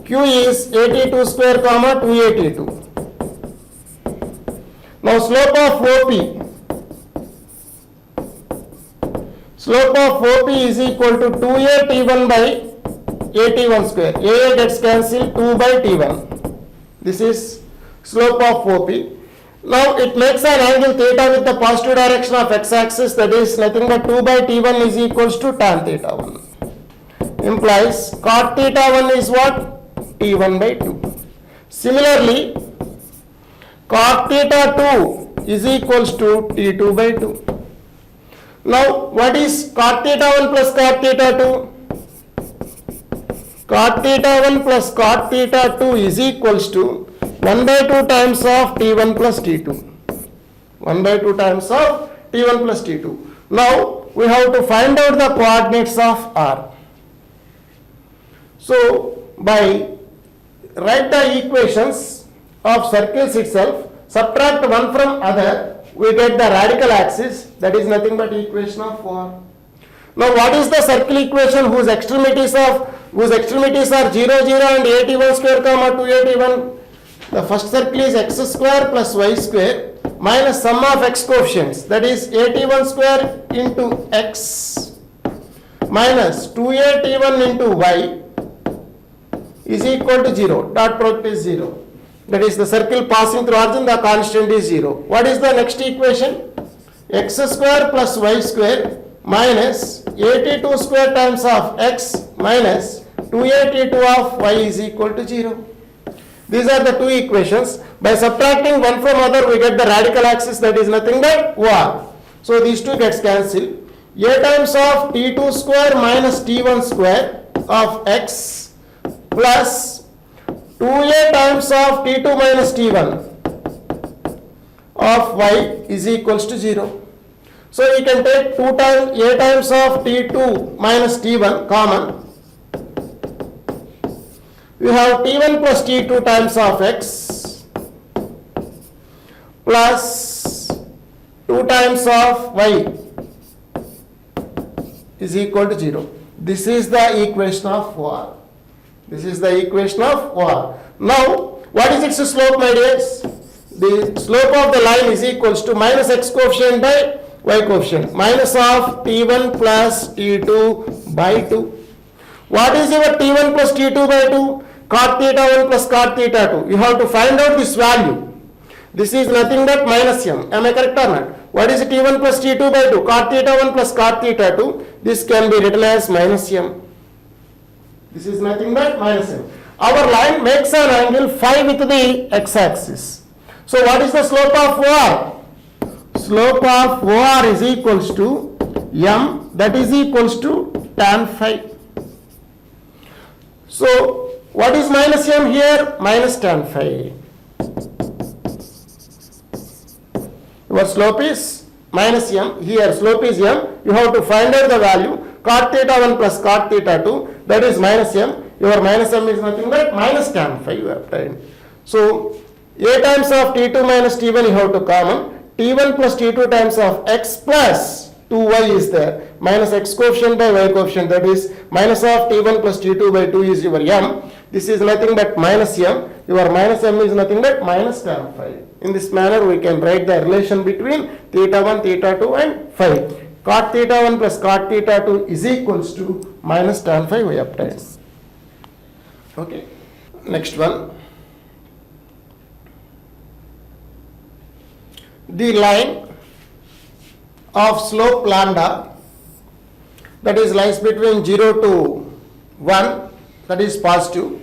Q is 82 square comma 282. Now slope of OP. Slope of OP is equal to 2a T1 by 81 square. A gets cancelled, 2 by T1. This is slope of OP. Now it makes an angle theta with the positive direction of x-axis, that is nothing but 2 by T1 is equals to tan theta 1. Implies cot theta 1 is what? T1 by 2. Similarly, cot theta 2 is equals to T2 by 2. Now what is cot theta 1 plus cot theta 2? Cot theta 1 plus cot theta 2 is equals to 1 by 2 times of T1 plus T2. 1 by 2 times of T1 plus T2. Now we have to find out the coordinates of R. So by write the equations of circles itself, subtract one from other, we get the radical axis, that is nothing but equation of R. Now what is the circle equation whose extremities are 0 0 and 81 square comma 281? The first circle is x square plus y square minus sum of x coefficients, that is 81 square into x minus 281 into y is equal to 0. Dot product is 0. That is the circle passing through origin, the constant is 0. What is the next equation? X square plus y square minus 82 square times of x minus 282 of y is equal to 0. These are the two equations. By subtracting one from other, we get the radical axis, that is nothing but OR. So these two gets cancelled. A times of T2 square minus T1 square of x plus 2a times of T2 minus T1 of y is equals to 0. So you can take 2 times a times of T2 minus T1 common. We have T1 plus T2 times of x plus 2 times of y is equal to 0. This is the equation of OR. This is the equation of OR. Now, what is its slope, my dears? The slope of the line is equals to minus x coefficient by y coefficient. Minus of T1 plus T2 by 2. What is your T1 plus T2 by 2? Cot theta 1 plus cot theta 2. You have to find out this value. This is nothing but minus m. Am I correct or not? What is T1 plus T2 by 2? Cot theta 1 plus cot theta 2. This can be written as minus m. This is nothing but minus m. Our line makes an angle phi with the x-axis. So what is the slope of OR? Slope of OR is equals to m, that is equals to tan phi. So what is minus m here? Minus tan phi. Your slope is minus m. Here slope is m. You have to find out the value. cot theta 1 plus cot theta 2, that is minus m. Your minus m is nothing but minus tan phi you obtained. So a times of t2 minus t1 you have to common. t1 plus t2 times of x plus 2y is there. Minus x coefficient by y coefficient, that is minus of t1 plus t2 by 2 is your m. This is nothing but minus m. Your minus m is nothing but minus tan phi. In this manner we can write the relation between theta 1, theta 2 and phi. Cot theta 1 plus cot theta 2 is equals to minus tan phi we obtain. Okay. Next one. The line of slope lambda, that is lies between 0 to 1, that is positive,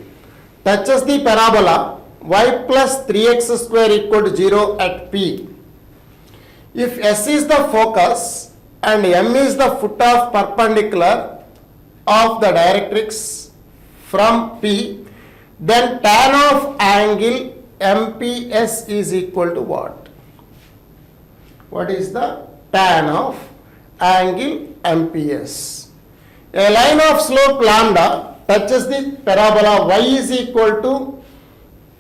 touches the parabola y plus 3x square equal to 0 at P. If S is the focus and M is the foot of perpendicular of the directrix from P, then tan of angle MPS is equal to what? What is the tan of angle MPS? A line of slope lambda touches the parabola y is equal to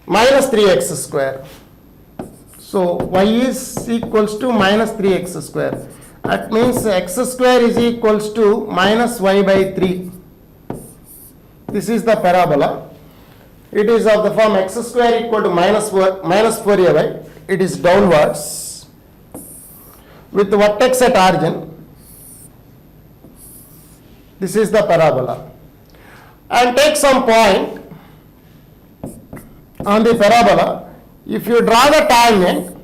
minus 3x square. So y is equals to minus 3x square. That means x square is equals to minus y by 3. This is the parabola. It is of the form x square equal to minus 4ay. It is downwards with the vertex at origin. This is the parabola. And take some point on the parabola. If you draw the tangent,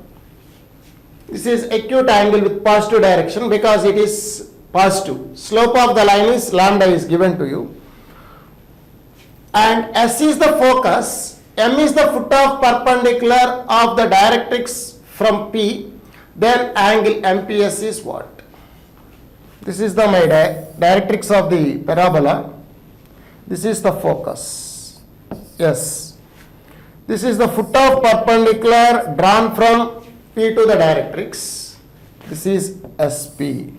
this is acute angle with positive direction because it is positive. Slope of the line is lambda is given to you. And S is the focus, M is the foot of perpendicular of the directrix from P, then angle MPS is what? This is the my directrix of the parabola. This is the focus. Yes. This is the foot of perpendicular drawn from P to the directrix. This is SP.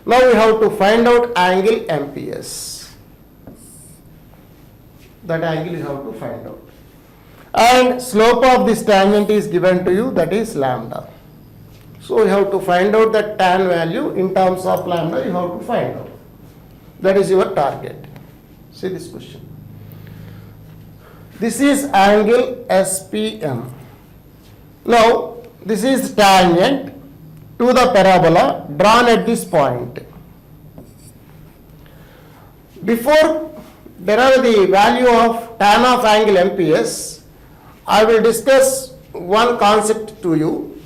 Now we have to find out angle MPS. That angle you have to find out. And slope of this tangent is given to you, that is lambda. So you have to find out that tan value in terms of lambda, you have to find out. That is your target. See this question. This is angle SPM. Now this is tangent to the parabola drawn at this point. Before derive the value of tan of angle MPS, I will discuss one concept to you.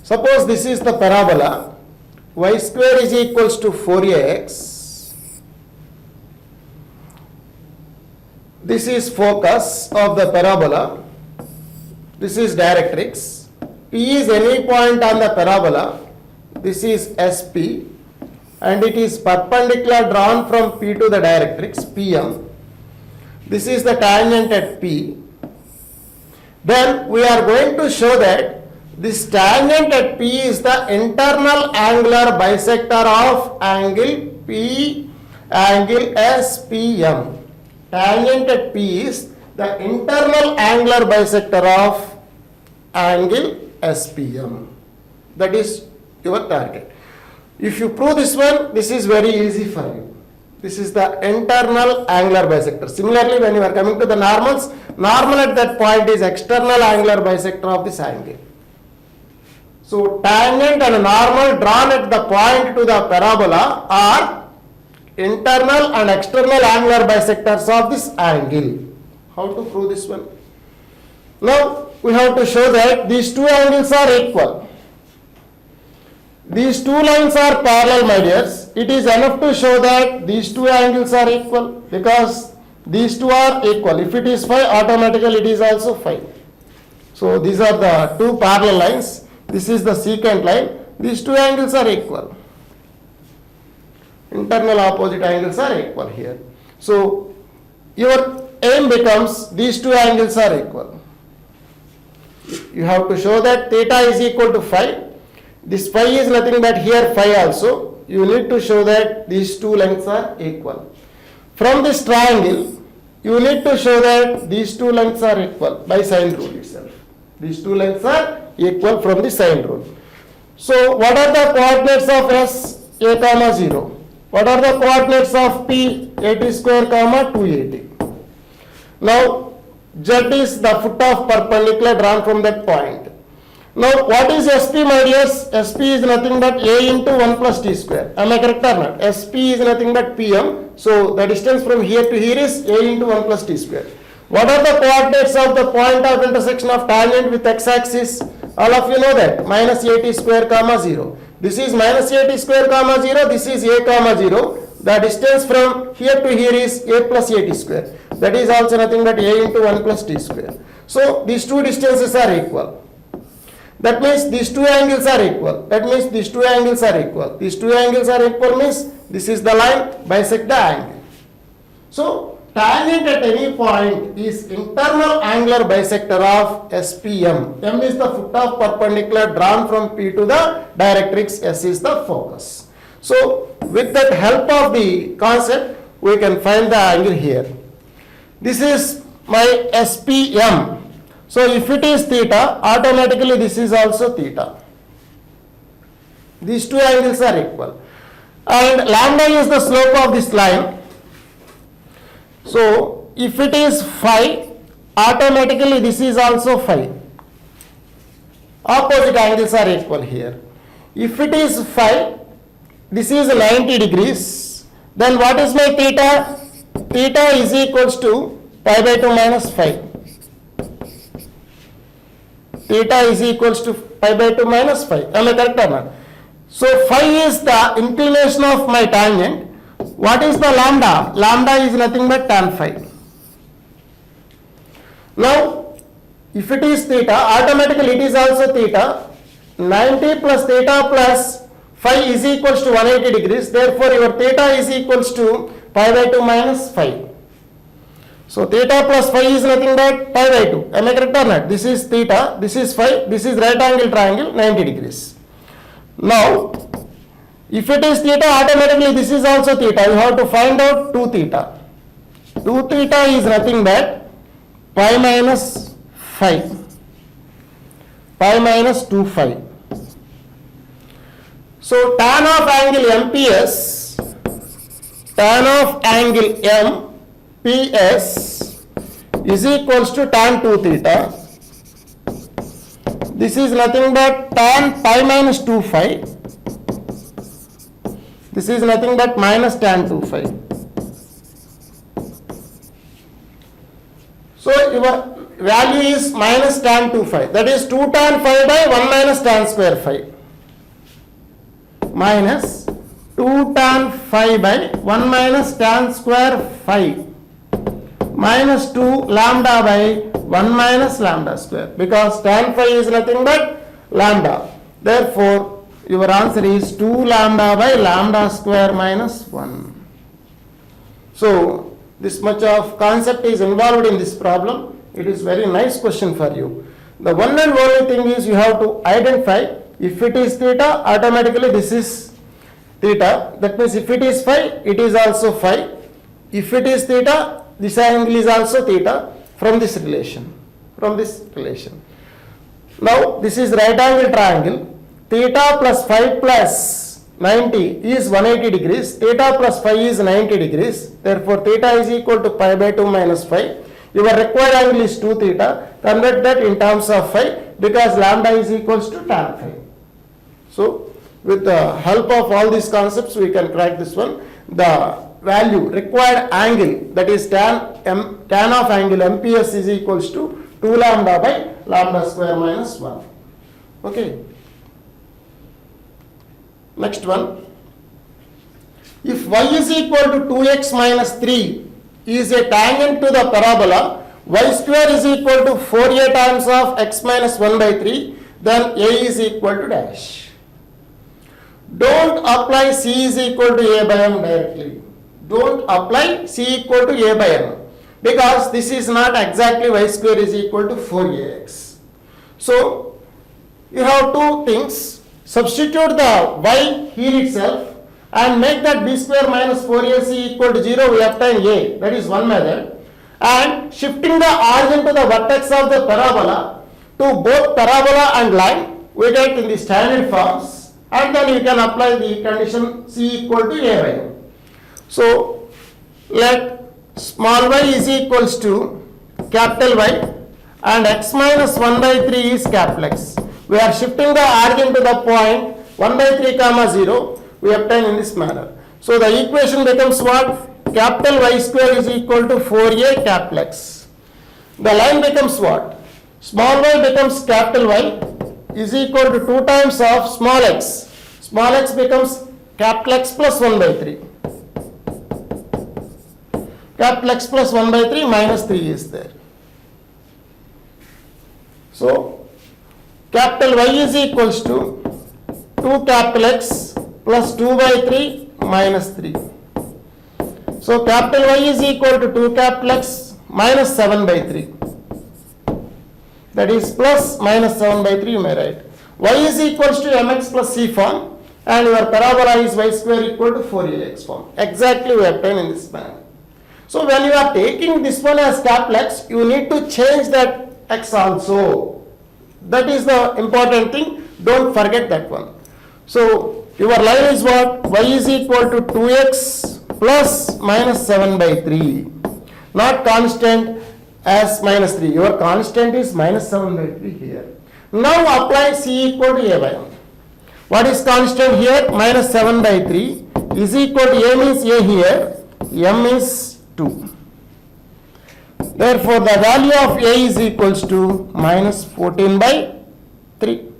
Suppose this is the parabola, y square is equals to 4ax. This is focus of the parabola. This is directrix. P is any point on the parabola. This is SP. And it is perpendicular drawn from P to the directrix, PM. This is the tangent at P. Then we are going to show that this tangent at P is the internal angular bisector of angle P, angle SPM. Tangent at P is the internal angular bisector of angle SPM. That is your target. If you prove this one, this is very easy for you. This is the internal angular bisector. Similarly, when you are coming to the normals, normal at that point is external angular bisector of this angle. So tangent and normal drawn at the point to the parabola are internal and external angular bisectors of this angle. How to prove this one? Now we have to show that these two angles are equal. These two lines are parallel, my dears. It is enough to show that these two angles are equal because these two are equal. If it is phi, automatically it is also phi. So these are the two parallel lines. This is the secant line. These two angles are equal. Internal opposite angles are equal here. So your aim becomes these two angles are equal. You have to show that theta is equal to phi. This phi is nothing but here phi also. you need to show that these two lengths are equal. From this triangle, you need to show that these two lengths are equal by sine rule itself. These two lengths are equal from the sine rule. So what are the coordinates of S, a comma 0? What are the coordinates of P, 80 square comma 280? Now Z is the foot of perpendicular drawn from that point. Now what is SP, my dears? SP is nothing but A into 1 plus T square. Am I correct or not? SP is nothing but PM. So the distance from here to here is A into 1 plus T square. What are the coordinates of the point of intersection of tangent with x-axis? All of you know that. Minus 80 square comma 0. This is minus 80 square comma 0. This is A comma 0. The distance from here to here is A plus 80 square. That is also nothing but A into 1 plus T square. So these two distances are equal. That means these two angles are equal. That means these two angles are equal. These two angles are equal means this is the line, bisect the angle. So tangent at any point is internal angular bisector of SPM. M is the foot of perpendicular drawn from P to the directrix. S is the focus. So with that help of the concept, we can find the angle here. This is my SPM. So if it is theta, automatically this is also theta. These two angles are equal. And lambda is the slope of this line. So if it is phi, automatically this is also phi. Opposite angles are equal here. If it is phi, this is 90 degrees. Then what is my theta? Theta is equals to pi by 2 minus phi. Theta is equals to pi by 2 minus phi. Am I correct or not? So phi is the inclination of my tangent. What is the lambda? Lambda is nothing but tan phi. Now, if it is theta, automatically it is also theta. 90 plus theta plus phi is equals to 180 degrees. Therefore, your theta is equals to pi by 2 minus phi. So theta plus phi is nothing but pi by 2. Am I correct or not? This is theta, this is phi, this is right angle triangle, 90 degrees. Now, if it is theta, automatically this is also theta. You have to find out 2 theta. 2 theta is nothing but pi minus phi. Pi minus 2 phi. So tan of angle MPS, tan of angle MPS is equals to tan 2 theta. This is nothing but tan pi minus 2 phi. This is nothing but minus tan 2 phi. So your value is minus tan 2 phi. That is 2 tan phi by 1 minus tan square phi. Minus 2 tan phi by 1 minus tan square phi. Minus 2 lambda by 1 minus lambda square. Because tan phi is nothing but lambda. Therefore, your answer is 2 lambda by lambda square minus 1. So, this much of concept is involved in this problem. It is very nice question for you. The one and only thing is you have to identify if it is theta, automatically this is theta. That means if it is phi, it is also phi. If it is theta, this angle is also theta from this relation. Now, this is right angle triangle. Theta plus phi plus 90 is 180 degrees. Theta plus phi is 90 degrees. Therefore, theta is equal to pi by 2 minus phi. Your required angle is 2 theta. Convert that in terms of phi because lambda is equals to tan phi. So, with the help of all these concepts, we can crack this one. The value required angle, that is tan of angle MPS is equals to 2 lambda by lambda square minus 1. Okay. Next one. If y is equal to 2x minus 3 is a tangent to the parabola, y square is equal to 4a times of x minus 1 by 3, then a is equal to dash. Don't apply c is equal to a by m directly. Don't apply c equal to a by m because this is not exactly y square is equal to 4ax. So, you have two things. Substitute the y here itself and make that b square minus 4ac equal to 0, we obtain a. That is one method. And shifting the origin to the vertex of the parabola to both parabola and line, we get in the standard forms, and then you can apply the condition c equal to a by m. So let small y is equals to capital Y and x minus 1 by 3 is capital X. We are shifting the origin to the point 1 by 3 comma 0, we obtain in this manner. So the equation becomes what? Capital Y square is equal to 4a capital X. The line becomes what? Small y becomes capital Y is equal to 2 times of small x. Small x becomes capital X plus 1 by 3. Capital X plus 1 by 3 minus 3 is there. So capital Y is equals to 2 capital X plus 2 by 3 minus 3. So capital Y is equal to 2 capital X minus 7 by 3. That is plus minus 7 by 3 you may write. Y is equals to mx plus c form, and your parabola is y square equal to 4ax form. Exactly we obtain in this manner. So when you are taking this one as capital X, you need to change that x also. That is the important thing. Don't forget that one. So your line is what? Y is equal to 2x plus minus 7 by 3. Not constant as minus 3. Your constant is minus 7 by 3 here. Now apply c equal to a by m. What is constant here? Minus 7 by 3 is equal to a means a here. M is 2. Therefore, the value of a is equals to minus 14 by 3.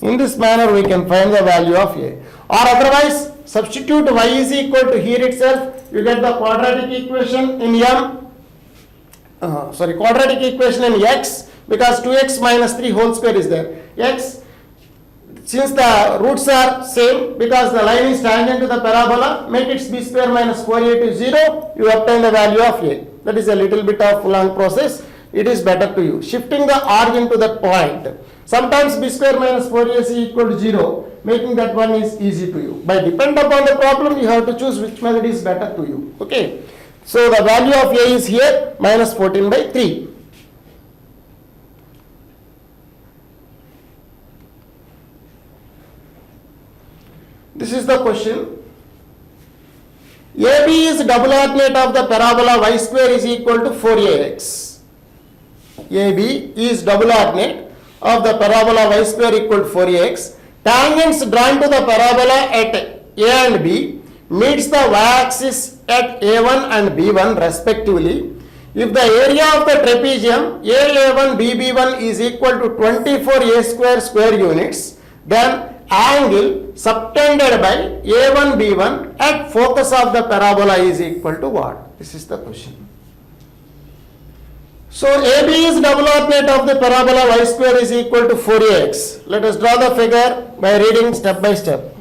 In this manner, we can find the value of a. Or otherwise, substitute y is equal to here itself. You get the quadratic equation in quadratic equation in x, because 2x minus 3 whole square is there. X, since the roots are same, because the line is tangent to the parabola, make it b square minus 4a to 0, you obtain the value of a. That is a little bit of long process. It is better to you. Shifting the origin to that point. Sometimes b square minus 4ac equal to 0, making that one is easy to you. By depend upon the problem, you have to choose which method is better to you. Okay. So the value of a is here minus 14 by 3. This is the question. AB is double ordinate of the parabola y square is equal to 4ax. AB is double ordinate of the parabola y square equal to 4ax. Tangents drawn to the parabola at A and B meets the y-axis at A1 and B1 respectively. If the area of the trapezium AA1 BB1 is equal to 24a square units, then angle subtended by A1 B1 at focus of the parabola is equal to what? This is the question. So AB is double ordinate of the parabola y square is equal to 4ax. Let us draw the figure by reading step by step.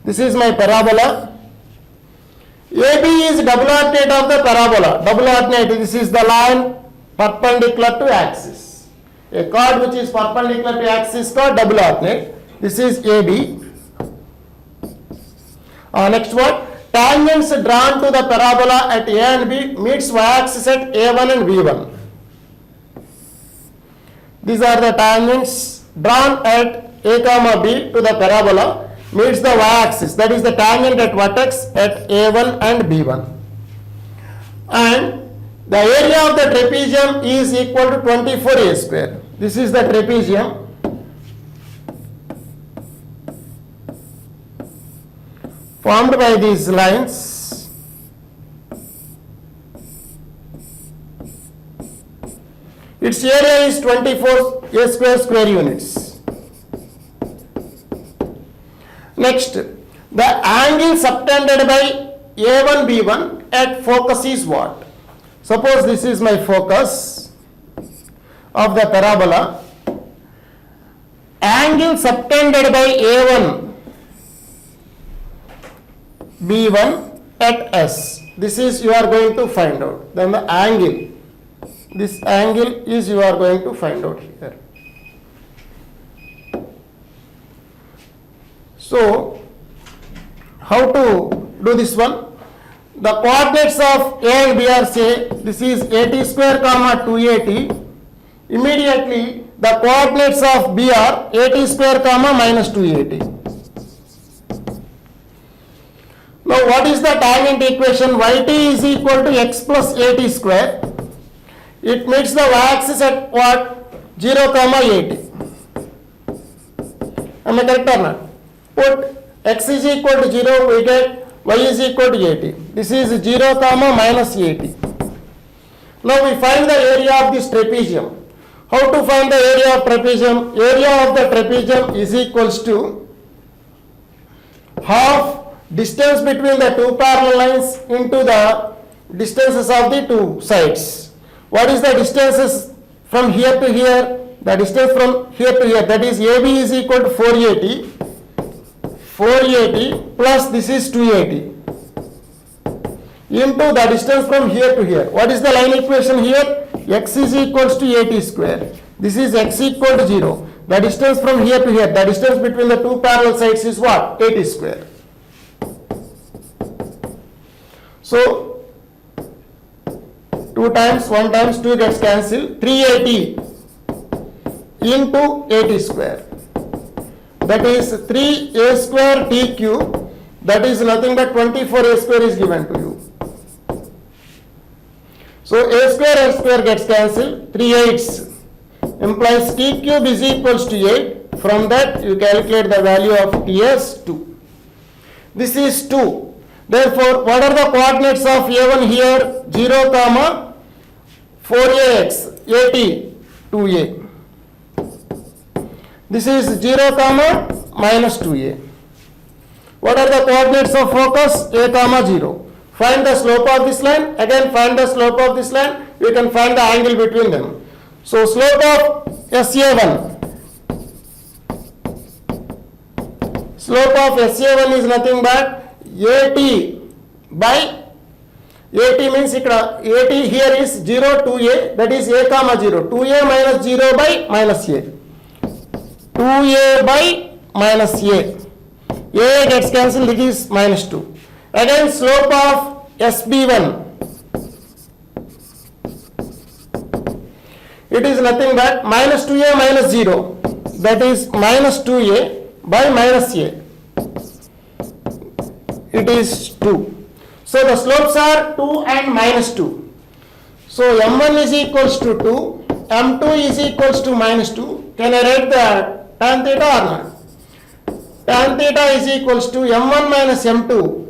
This is my parabola. AB is double ordinate of the parabola. Double ordinate, this is the line perpendicular to axis. A chord which is perpendicular to axis called double ordinate. This is AB. Next one. Tangents drawn to the parabola at A and B meets y-axis at A1 and B1. These are the tangents drawn at A comma B to the parabola meets the y-axis. That is the tangent at vertex at A1 and B1. And the area of the trapezium is equal to 24a square. This is the trapezium. Formed by these lines. Its area is 24a square units. Next, the angle subtended by A1 B1 at focus is what? Suppose this is my focus of the parabola. Angle subtended by A1 B1 at S. This is you are going to find out. Then the angle. This angle is you are going to find out here. So, how to do this one? The coordinates of A and B are, say, this is 80 square comma 280. Immediately, the coordinates of B are 80 square comma minus 280. Now, what is the tangent equation? Yt is equal to x plus 80 square. It meets the y-axis at what? 0 comma 80. Am I correct or not? Put x is equal to 0, we get y is equal to 80. This is 0 comma minus 80. Now we find the area of this trapezium. How to find the area of trapezium? Area of the trapezium is equals to half distance between the two parallel lines into the distances of the two sides. What is the distances from here to here? The distance from here to here, that is AB is equal to 480. 480 plus this is 280 into the distance from here to here. What is the line equation here? X is equals to 80 square. This is x equal to 0. The distance from here to here, the distance between the two parallel sides is what? 80 square. So 2 times 1 times 2 gets cancelled. 380 into 80 square. That is 3a square t cube. That is nothing but 24a square is given to you. So a square gets cancelled. 3 8s implies t cube is equals to 8. From that you calculate the value of t as 2. This is 2. Therefore, what are the coordinates of a1 here? 0 comma 4ax 80 2a. This is 0 comma minus 2a. What are the coordinates of focus? A comma 0. Find the slope of this line. Again, find the slope of this line. We can find the angle between them. So, slope of SA1. Slope of SA1 is nothing but AT by AT means AT here is 0 2a, that is a comma 0. 2a minus 0 by minus a. 2a by minus a. A gets cancelled, it is minus 2. Again, slope of SB1. It is nothing but minus 2a minus 0. That is minus 2a by minus a. It is 2. So the slopes are 2 and minus 2. So m1 is equals to 2, m2 is equals to minus 2. Can I write the tan theta or not? Tan theta is equals to m1 minus m2.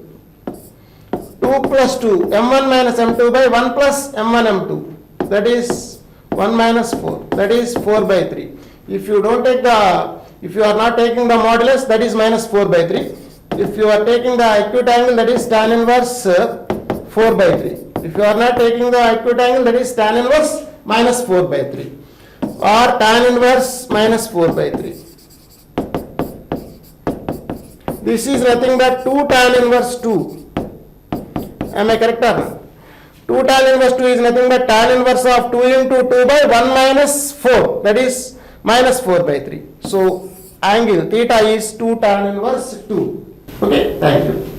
2 plus 2, m1 minus m2 by 1 plus m1 m2. That is 1 minus 4. That is 4 by 3. If you are not taking the modulus, that is minus 4 by 3. If you are taking the acute angle, that is tan inverse 4 by 3. If you are not taking the acute angle, that is tan inverse minus 4 by 3 or tan inverse minus 4 by 3. This is nothing but 2 tan inverse 2. Am I correct or not? 2 tan inverse 2 is nothing but tan inverse of 2 into 2 by 1 minus 4. That is minus 4 by 3. So angle theta is 2 tan inverse 2. Okay, thank you.